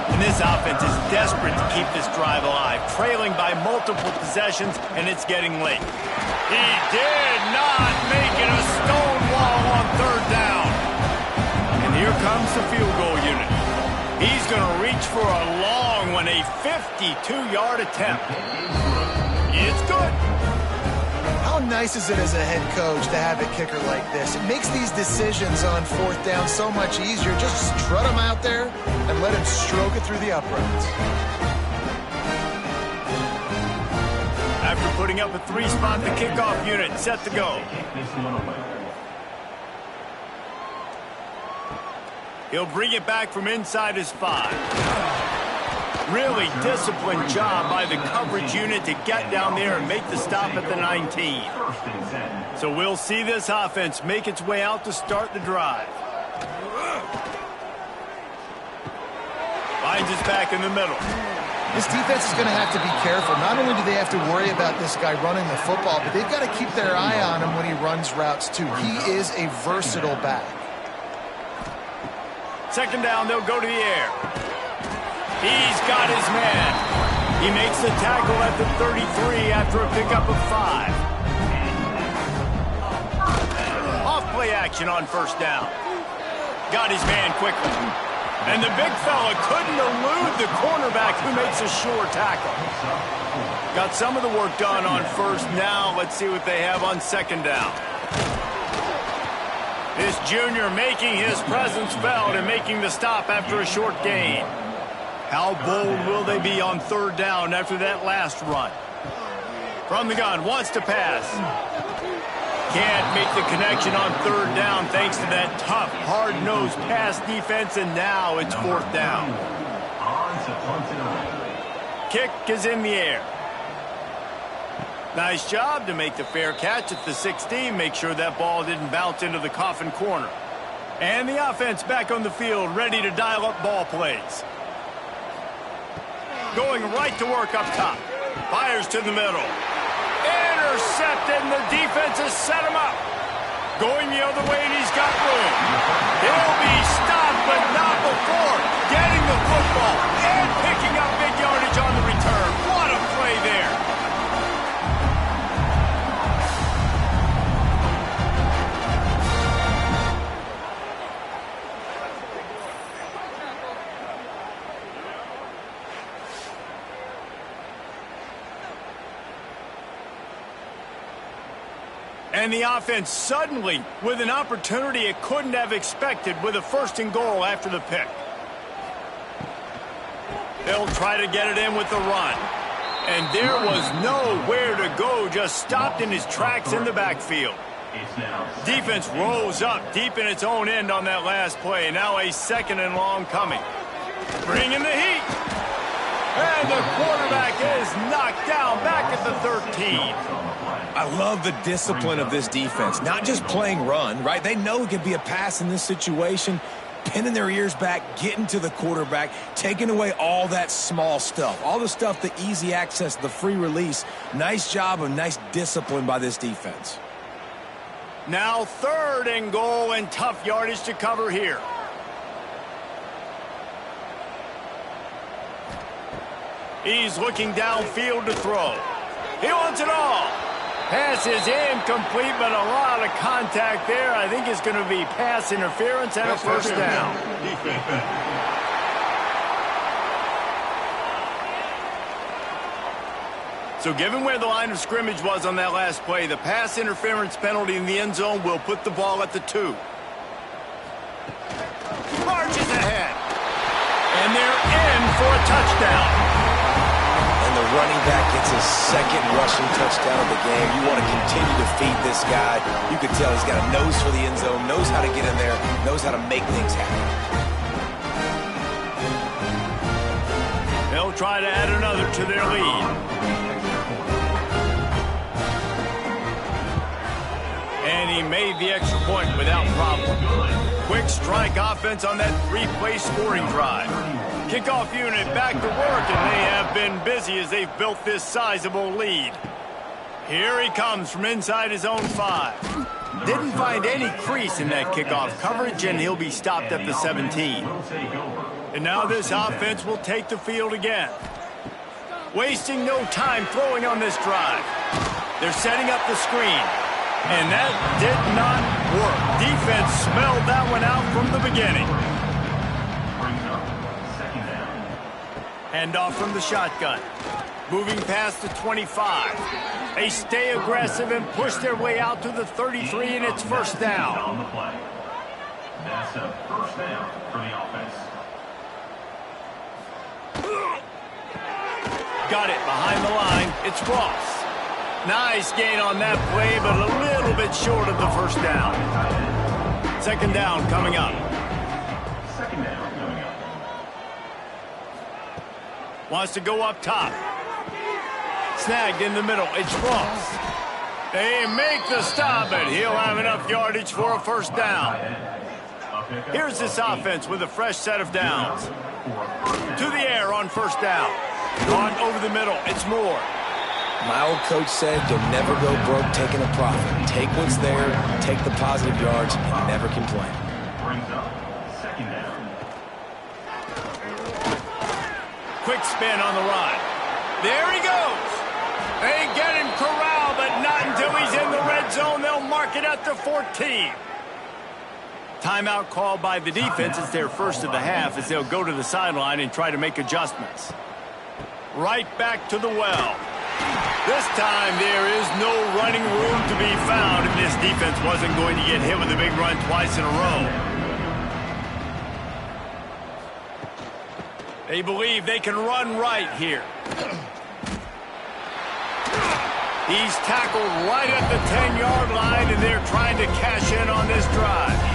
And this offense is desperate to keep this drive alive, trailing by multiple possessions, and it's getting late. He did not make it a stonewall on third down. And here comes the field goal unit. He's going to reach for a long one, a 52-yard attempt. It's good. How nice is it as a head coach to have a kicker like this? It makes these decisions on 4th down so much easier. Just strut him out there and let him stroke it through the uprights. After putting up a 3-spot, the kickoff unit set to go. He'll bring it back from inside his 5. Really disciplined job by the coverage unit to get down there and make the stop at the 19. So we'll see this offense make its way out to start the drive. Finds us back in the middle. This defense is going to have to be careful. Not only do they have to worry about this guy running the football, but they've got to keep their eye on him when he runs routes too. He is a versatile back. Second down, they'll go to the air. He's got his man. He makes the tackle at the 33 after a pickup of 5. Off play action on first down. Got his man quickly. And the big fella couldn't elude the cornerback who makes a sure tackle. Got some of the work done on first. Now let's see what they have on second down. This junior making his presence felt and making the stop after a short gain. How bold will they be on third down after that last run? From the gun, wants to pass. Can't make the connection on third down thanks to that tough, hard-nosed pass defense, and now it's 4th down. Kick is in the air. Nice job to make the fair catch at the 16, make sure that ball didn't bounce into the coffin corner. And the offense back on the field, ready to dial up ball plays. Going right to work up top. Fires to the middle. Intercepted, and the defense has set him up. Going the other way, and he's got room. He'll be stopped, but not before getting the football and picking up big yardage on the return. What a play there. And the offense suddenly with an opportunity it couldn't have expected with a 1st and goal after the pick. They'll try to get it in with the run. And there was nowhere to go, just stopped in his tracks in the backfield. Defense rose up deep in its own end on that last play. Now a 2nd and long coming. Bringing the heat. And the quarterback is knocked down back at the 13. I love the discipline of this defense. Not just playing run, right? They know it could be a pass in this situation, pinning their ears back, getting to the quarterback, taking away all that small stuff, all the stuff, the easy access, the free release. Nice job and nice discipline by this defense. Now 3rd and goal and tough yardage to cover here. He's looking downfield to throw. He wants it all. Pass is incomplete, but a lot of contact there. I think it's going to be pass interference and a first down. So given where the line of scrimmage was on that last play, the pass interference penalty in the end zone will put the ball at the 2. Marches ahead. And they're in for a touchdown. And the running back gets his 2nd rushing touchdown of the game. You want to continue to feed this guy. You can tell he's got a nose for the end zone, knows how to get in there, knows how to make things happen. They'll try to add another to their lead. And he made the extra point without problem. Quick strike offense on that 3-play scoring drive. Kickoff unit back to work, and they have been busy as they've built this sizable lead. Here he comes from inside his own 5. Didn't find any crease in that kickoff coverage, and he'll be stopped at the 17. And now this offense will take the field again. Wasting no time throwing on this drive. They're setting up the screen. And that did not work. Defense smelled that one out from the beginning. Handoff from the shotgun. Moving past the 25. They stay aggressive and push their way out to the 33, and it's first down. On the play. That's a first down for the offense. Got it behind the line. It's Ross. Nice gain on that play, but a little bit short of the first down. 2nd down coming up. 2nd down coming up. Wants to go up top. Snagged in the middle. It's Ross. They make the stop, and he'll have enough yardage for a first down. Here's this offense with a fresh set of downs. To the air on first down. On over the middle. It's Moore. My old coach said you'll never go broke taking a profit. Take what's there, take the positive yards, and never complain. Brings up 2nd down. Quick spin on the run. There he goes. They get him corralled, but not until he's in the red zone. They'll mark it at the 14. Timeout called by the defense. It's their first of the half as they'll go to the sideline and try to make adjustments. Right back to the well. This time there is no running room to be found if this defense wasn't going to get hit with a big run twice in a row. They believe they can run right here. He's tackled right at the 10-yard line, and they're trying to cash in on this drive.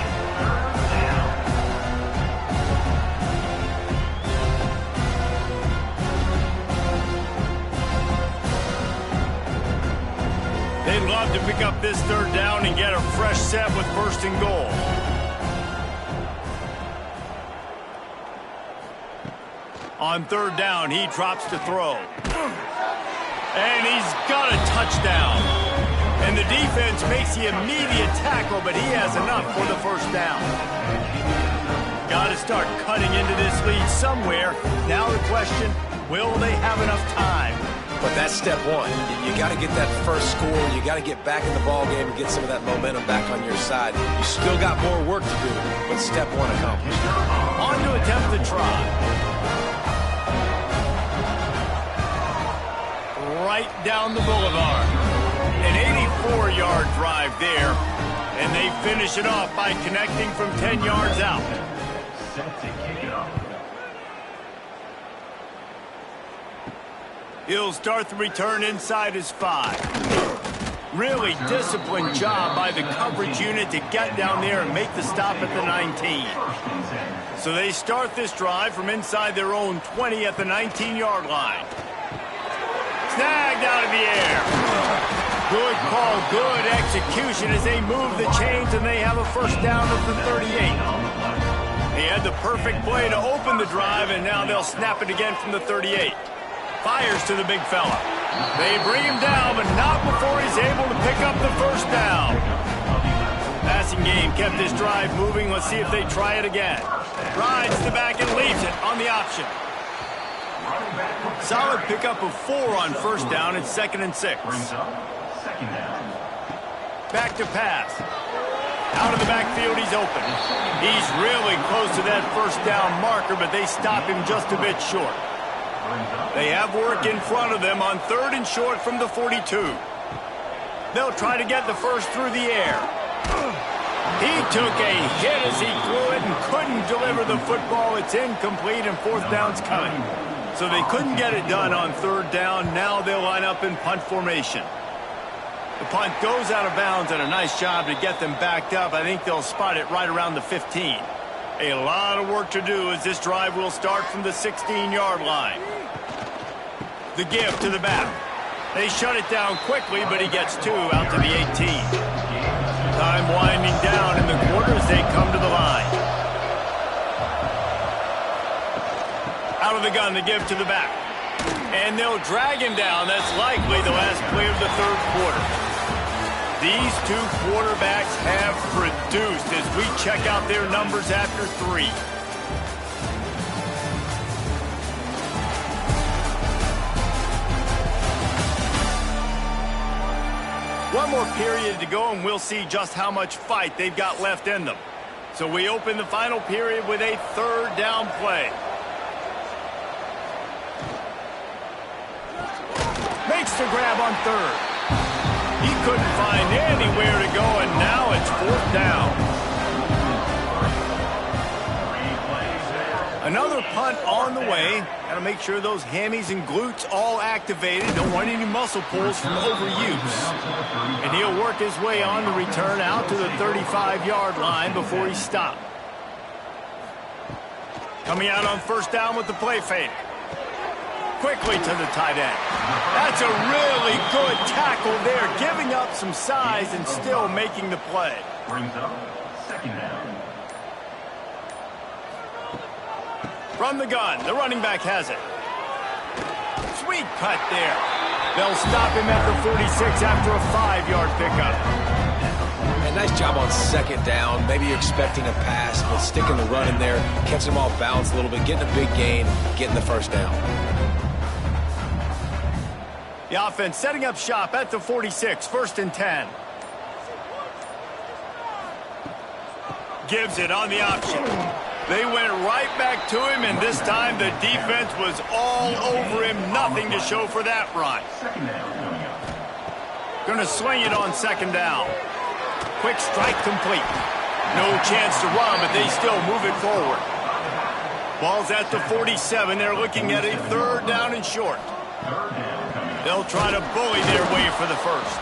They'd love to pick up this 3rd down and get a fresh set with 1st and goal. On 3rd down, he drops to throw. And he's got a touchdown. And the defense makes the immediate tackle, but he has enough for the first down. Got to start cutting into this lead somewhere. Now the question, will they have enough time? But that's step 1. You got to get that first score. You got to get back in the ball game and get some of that momentum back on your side. You still got more work to do, but step 1 accomplished. On to attempt the try. Right down the boulevard. An 84-yard drive there, and they finish it off by connecting from 10 yards out. Set to kick it off. He'll start the return inside his 5. Really disciplined job by the coverage unit to get down there and make the stop at the 19. So they start this drive from inside their own 20 at the 19-yard line. Snagged out of the air. Good call, good execution as they move the chains, and they have a first down at the 38. He had the perfect play to open the drive, and now they'll snap it again from the 38. Fires to the big fella. They bring him down, but not before he's able to pick up the first down. Passing game kept this drive moving. Let's see if they try it again. Rides the back and leaves it on the option. Solid pickup of 4 on first down and 2nd and 6. Back to pass. Out of the backfield, he's open. He's really close to that first down marker, but they stop him just a bit short. They have work in front of them on 3rd and short from the 42. They'll try to get the first through the air. He took a hit as he threw it and couldn't deliver the football. It's incomplete and 4th down's coming. So they couldn't get it done on 3rd down. Now they'll line up in punt formation. The punt goes out of bounds, and a nice job to get them backed up. I think they'll spot it right around the 15. A lot of work to do as this drive will start from the 16-yard line. The give to the back. They shut it down quickly, but he gets 2 out to the 18. Time winding down in the quarter as they come to the line. Out of the gun, the give to the back. And they'll drag him down. That's likely the last play of the 3rd quarter. These 2 quarterbacks have produced as we check out their numbers after 3. One more period to go, and we'll see just how much fight they've got left in them. So we open the final period with a 3rd down play. Makes the grab on 3rd. He couldn't find anywhere to go, and now it's 4th down. Another punt on the way. Got to make sure those hammies and glutes all activated. Don't want any muscle pulls from overuse. And he'll work his way on the return out to the 35-yard line before he stopped. Coming out on 1st down with the play fake. Quickly to the tight end. That's a really good tackle there, giving up some size and still making the play. Brings up 2nd down. From the gun, the running back has it. Sweet cut there. They'll stop him at the 46 after a 5-yard pickup. And nice job on 2nd down. Maybe you're expecting a pass, but sticking the run in there, catching them off balance a little bit, getting a big gain, getting the 1st down. The offense setting up shop at the 46, 1st and 10. Gives it on the option. They went right back to him, and this time the defense was all over him. Nothing to show for that run. 2nd down coming up. Going to swing it on 2nd down. Quick strike complete. No chance to run, but they still move it forward. Ball's at the 47. They're looking at a 3rd down and short. 3rd down. They'll try to bully their way for the first.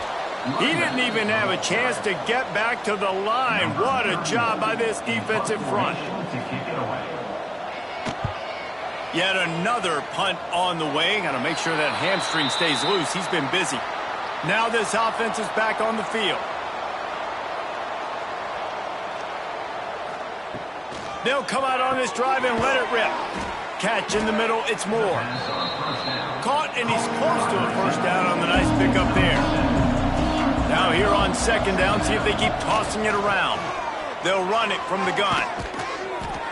He didn't even have a chance to get back to the line. What a job by this defensive front. Yet another punt on the way. Got to make sure that hamstring stays loose. He's been busy. Now this offense is back on the field. They'll come out on this drive and let it rip. Catch in the middle, it's Moore. Caught, and he's close to a 1st down on the nice pickup there. Now here on 2nd down, see if they keep tossing it around. They'll run it from the gun.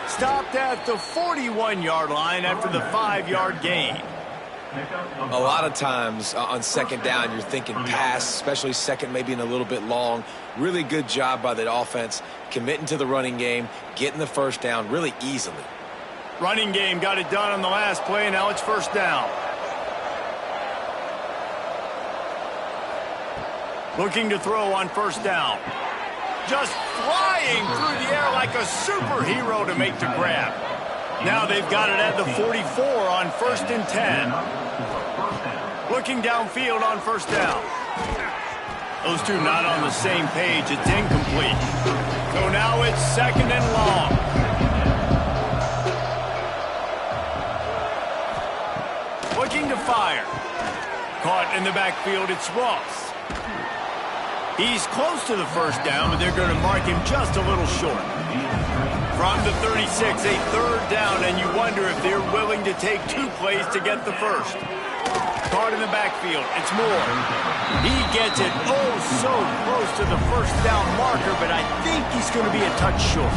Stopped at the 41-yard line after the 5-yard gain. A lot of times on 2nd down, you're thinking pass, especially 2nd, maybe in a little bit long. Really good job by the offense, committing to the running game, getting the 1st down really easily. Running game got it done on the last play. Now it's 1st down. Looking to throw on 1st down. Just flying through the air like a superhero to make the grab. Now they've got it at the 44 on 1st and 10. Looking downfield on 1st down. Those two not on the same page. It's incomplete. So now it's 2nd and long. Looking to fire. Caught in the backfield, it's Ross. He's close to the 1st down, but they're going to mark him just a little short. From the 36, a third down, and you wonder if they're willing to take 2 plays to get the first. Caught in the backfield. It's Moore. He gets it so close to the first down marker, but I think he's going to be a touch short.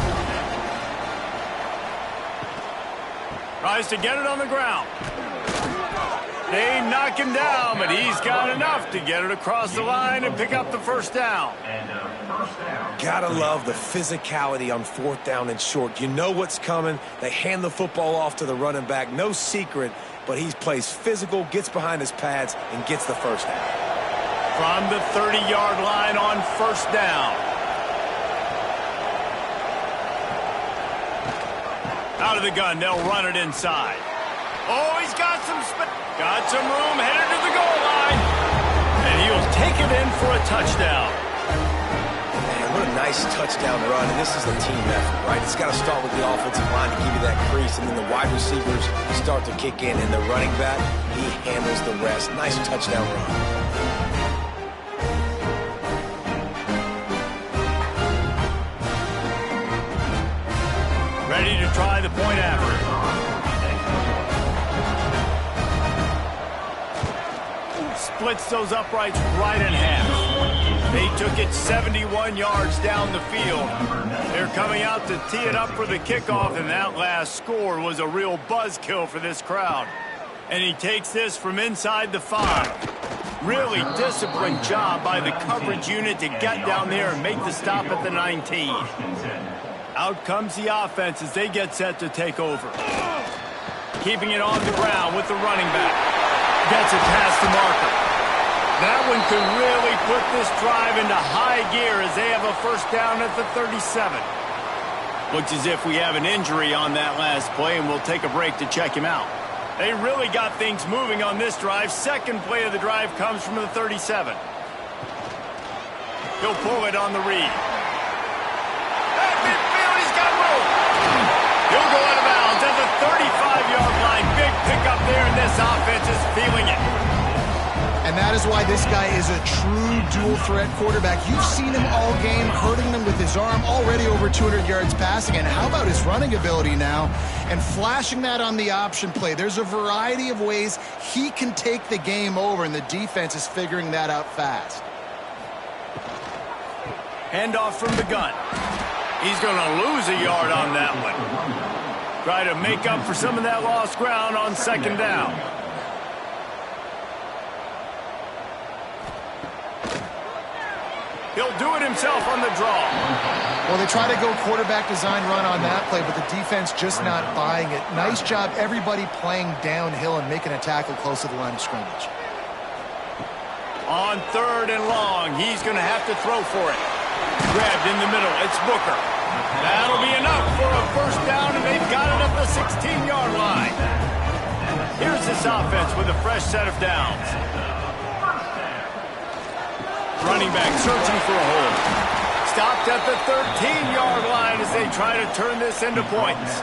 Tries to get it on the ground. They knock him down, but he's got enough to get it across the line and pick up the first down. Gotta love the physicality on 4th down and short. You know what's coming. They hand the football off to the running back. No secret, but he plays physical, gets behind his pads, and gets the first down. From the 30-yard line on first down. Out of the gun, they'll run it inside. Oh, he's got some room, headed to the goal line. And he'll take it in for a touchdown. Man, what a nice touchdown run, and this is a team effort, right? It's got to start with the offensive line to give you that crease, and then the wide receivers start to kick in, and the running back, he handles the rest. Nice touchdown run. Ready to try the point after. Splits those uprights right in half. They took it 71 yards down the field. They're coming out to tee it up for the kickoff, and that last score was a real buzzkill for this crowd. And he takes this from inside the 5. Really disciplined job by the coverage unit to get down there and make the stop at the 19. Out comes the offense as they get set to take over. Keeping it on the ground with the running back. Gets it past the marker. That one could really put this drive into high gear as they have a first down at the 37. Looks as if we have an injury on that last play, and we'll take a break to check him out. They really got things moving on this drive. Second play of the drive comes from the 37. He'll pull it on the read. At midfield, he's got room. He'll go out of bounds at the 35-yard line. Big pickup there, and this offense is feeling it. And that is why this guy is a true dual-threat quarterback. You've seen him all game, hurting them with his arm, already over 200 yards passing. And how about his running ability now? And flashing that on the option play. There's a variety of ways he can take the game over, and the defense is figuring that out fast. Handoff from the gun. He's going to lose a yard on that one. Try to make up for some of that lost ground on second down. He'll do it himself on the draw. Well, they try to go quarterback design run on that play, but the defense just not buying it. Nice job, everybody playing downhill and making a tackle close to the line of scrimmage. On third and long, he's going to have to throw for it. Grabbed in the middle, it's Booker. That'll be enough for a first down, and they've got it at the 16-yard line. Here's this offense with a fresh set of downs. Running back searching for a hole. Stopped at the 13-yard line as they try to turn this into points.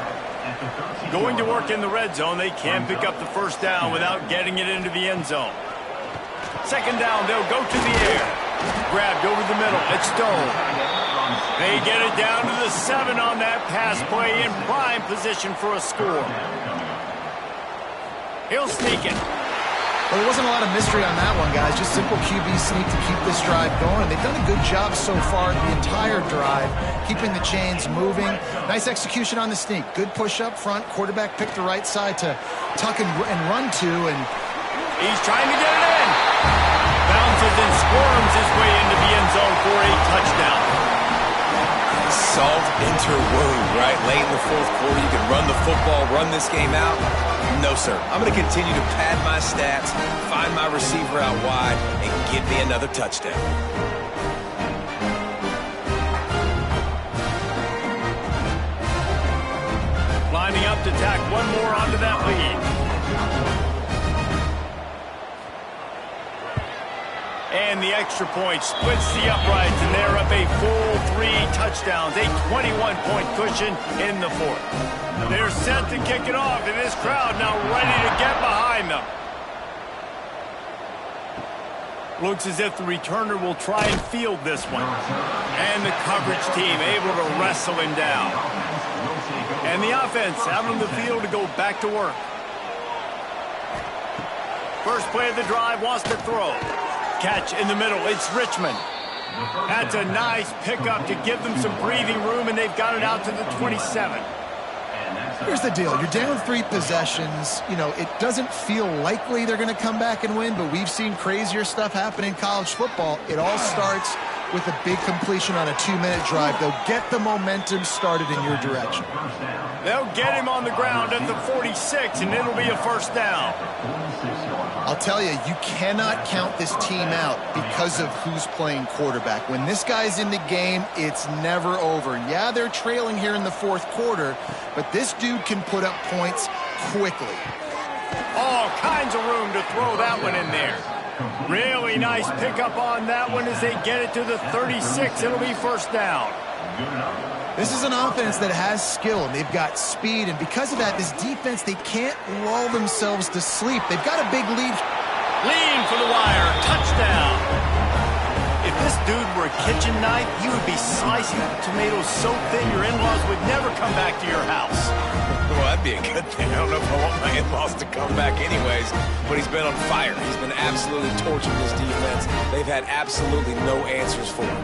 Going to work in the red zone, they can pick up the first down without getting it into the end zone. Second down, they'll go to the air. Grabbed over the middle, it's Stone. They get it down to the 7 on that pass play in prime position for a score. He'll sneak it. Well, there wasn't a lot of mystery on that one, guys. Just simple QB sneak to keep this drive going. They've done a good job so far the entire drive, keeping the chains moving. Nice execution on the sneak. Good push up front. Quarterback picked the right side to tuck and run to, and he's trying to get it in. Bounces and squirms his way into the end zone for a touchdown. Salt into wound, right? Late in the fourth quarter, you can run the football, run this game out. No, sir. I'm going to continue to pad my stats, find my receiver out wide, and give me another touchdown. Lining up to tack one more onto that lead. And the extra point splits the uprights, and they're up a full 3 touchdowns, a 21-point cushion in the fourth. They're set to kick it off, and this crowd now ready to get behind them. Looks as if the returner will try and field this one. And the coverage team able to wrestle him down. And the offense out on the field to go back to work. First play of the drive, wants to throw. Catch in the middle, it's Richmond. That's a nice pickup to give them some breathing room, and they've got it out to the 27. Here's the deal. You're down 3 possessions. You know, it doesn't feel likely they're going to come back and win, but we've seen crazier stuff happen in college football. It all starts with a big completion on a 2-minute drive. They'll get the momentum started in your direction. They'll get him on the ground at the 46, and it'll be a first down. I'll tell you, you cannot count this team out because of who's playing quarterback. When this guy's in the game, it's never over. Yeah, they're trailing here in the 4th quarter, but this dude can put up points quickly. All kinds of room to throw that one in there. Really nice pickup on that one as they get it to the 36. It'll be first down. This is an offense that has skill, and they've got speed, and because of that, this defense, they can't lull themselves to sleep. They've got a big lead. Lean for the wire. Touchdown. If this dude were a kitchen knife, he would be slicing tomatoes so thin your in-laws would never come back to your house. Well, that'd be a good thing. I don't know if I want my in-laws to come back anyways, but he's been on fire. He's been absolutely torching this defense. They've had absolutely no answers for him.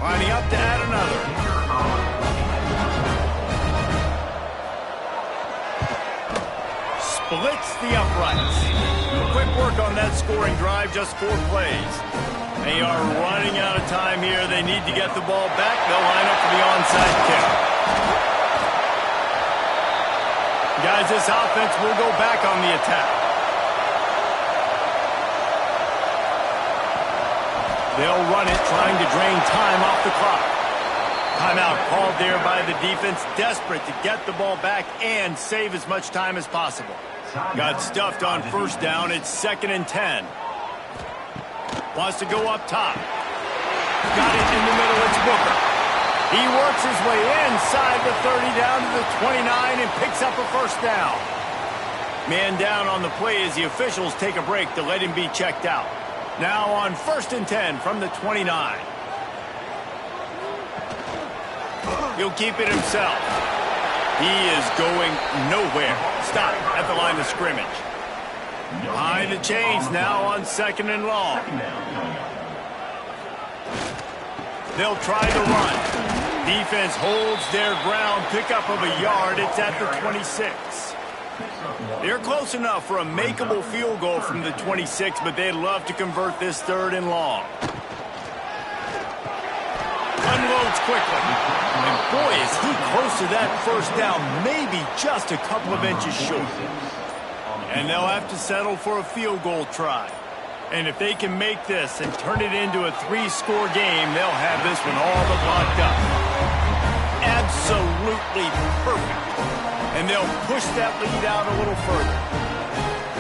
Lining up to add another. Splits the uprights. Quick work on that scoring drive, just 4 plays. They are running out of time here. They need to get the ball back. They'll line up for the onside kick. Guys, this offense will go back on the attack. They'll run it, trying to drain time off the clock. Timeout called there by the defense, desperate to get the ball back and save as much time as possible. Got stuffed on first down. It's 2nd and 10. Wants to go up top. Got it in the middle. It's Booker. He works his way inside the 30 down to the 29 and picks up a first down. Man down on the play as the officials take a break to let him be checked out. Now on 1st and 10 from the 29. He'll keep it himself. He is going nowhere. Stop at the line of scrimmage. Behind the chains now on 2nd and long. They'll try to run. Defense holds their ground. Pickup of a yard. It's at the 26. They're close enough for a makeable field goal from the 26, but they'd love to convert this 3rd and long. Unloads quickly. And boy, is he close to that first down, maybe just a couple of inches short. And they'll have to settle for a field goal try. And if they can make this and turn it into a 3-score game, they'll have this one all but locked up. Absolutely perfect. And they'll push that lead out a little further.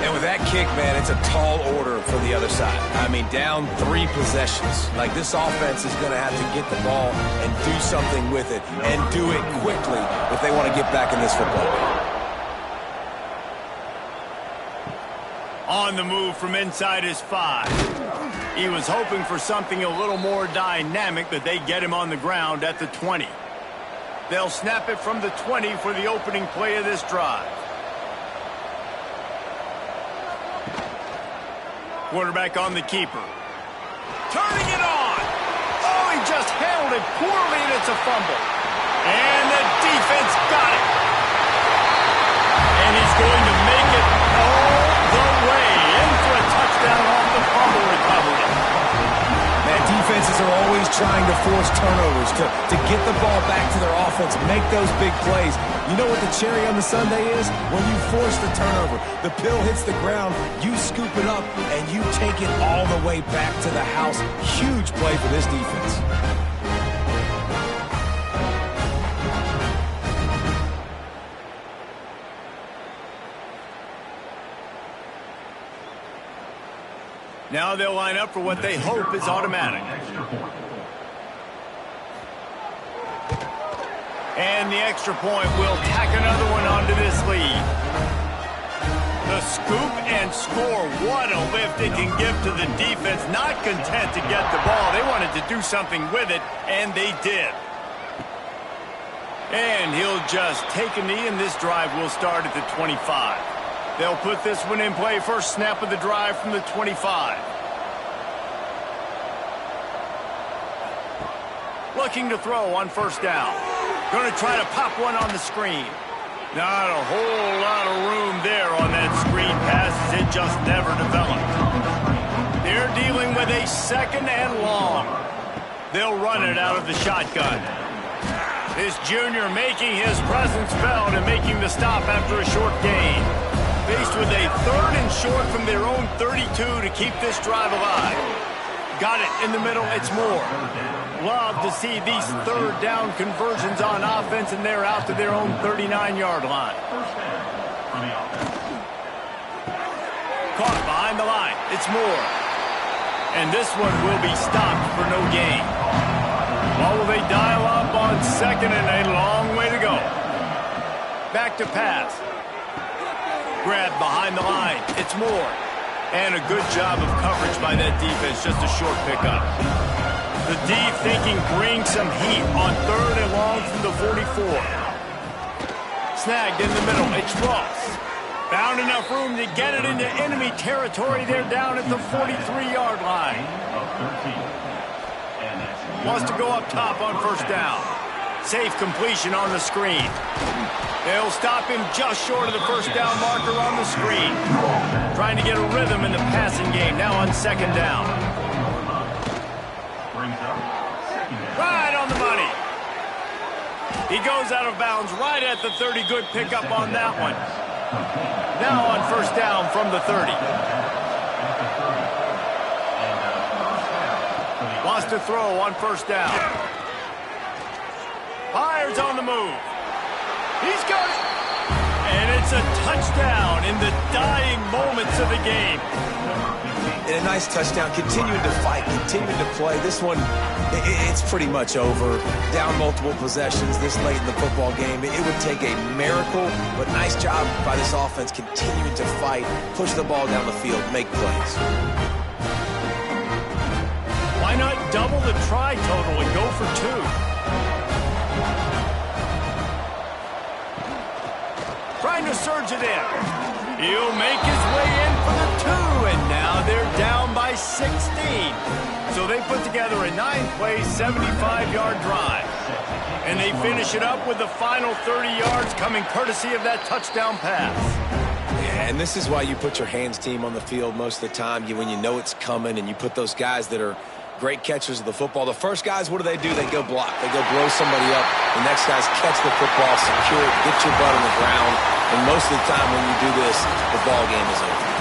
And with that kick, man, it's a tall order for the other side. I mean, down 3 possessions. Like, this offense is going to have to get the ball and do something with it, and do it quickly if they want to get back in this football game. On the move from inside his 5. He was hoping for something a little more dynamic, but they get him on the ground at the 20. They'll snap it from the 20 for the opening play of this drive. Quarterback on the keeper. Turning it on. Oh, he just handled it poorly, and it's a fumble. And the defense got it. And he's going to make it all the way in for a touchdown off the fumble recovery. Man, defenses are always trying to force turnovers to get the ball back to their offense, make those big plays. You know what the cherry on the sundae is? When you force the turnover, the pill hits the ground, you scoop it up, and you take it all the way back to the house. Huge play for this defense. Now they'll line up for what they hope is automatic. And the extra point will tack another one onto this lead. The scoop and and score. What a lift it can give to the defense. Not content to get the ball. They wanted to do something with it, and they did. And he'll just take a knee, and this drive will start at the 25. They'll put this one in play. First snap of the drive from the 25. Looking to throw on first down. Going to try to pop one on the screen. Not a whole lot of room there on that screen pass, as it just never developed. They're dealing with a second and long. They'll run it out of the shotgun. This junior making his presence felt and making the stop after a short gain. Faced with a third and short from their own 32 to keep this drive alive. Got it in the middle, it's Moore. Love to see these third down conversions on offense, and they're out to their own 39-yard line. Caught behind the line, it's Moore. And this one will be stopped for no gain. Well, will they dial up on second and a long way to go? Back to pass. Grab behind the line. It's Moore. And a good job of coverage by that defense. Just a short pickup. The D thinking bring some heat on third and long from the 44. Snagged in the middle. It's Ross. Found enough room to get it into enemy territory. They're down at the 43-yard line. Wants to go up top on first down. Safe completion on the screen. They'll stop him just short of the first down marker on the screen. Trying to get a rhythm in the passing game. Now on second down. Right on the money. He goes out of bounds right at the 30. Good pickup on that one. Now on first down from the 30. Wants to throw on first down. Fires on the move. He's got it. And it's a touchdown in the dying moments of the game. And a nice touchdown. Continuing to fight, continuing to play. This one, it's pretty much over. Down multiple possessions this late in the football game. It would take a miracle, but nice job by this offense continuing to fight, push the ball down the field, make plays. Why not double the try total and go for two? Trying to surge it in. He'll make his way in for the two, and now they're down by 16. So they put together a 9-play, 75-yard drive. And they finish it up with the final 30 yards coming courtesy of that touchdown pass. Yeah, and this is why you put your hands team on the field most of the time. When you know it's coming, and you put those guys that are great catchers of the football. The first guys, what do? They go block. They go blow somebody up. The next guys catch the football, secure it, get your butt on the ground. And most of the time when you do this, the ball game is over.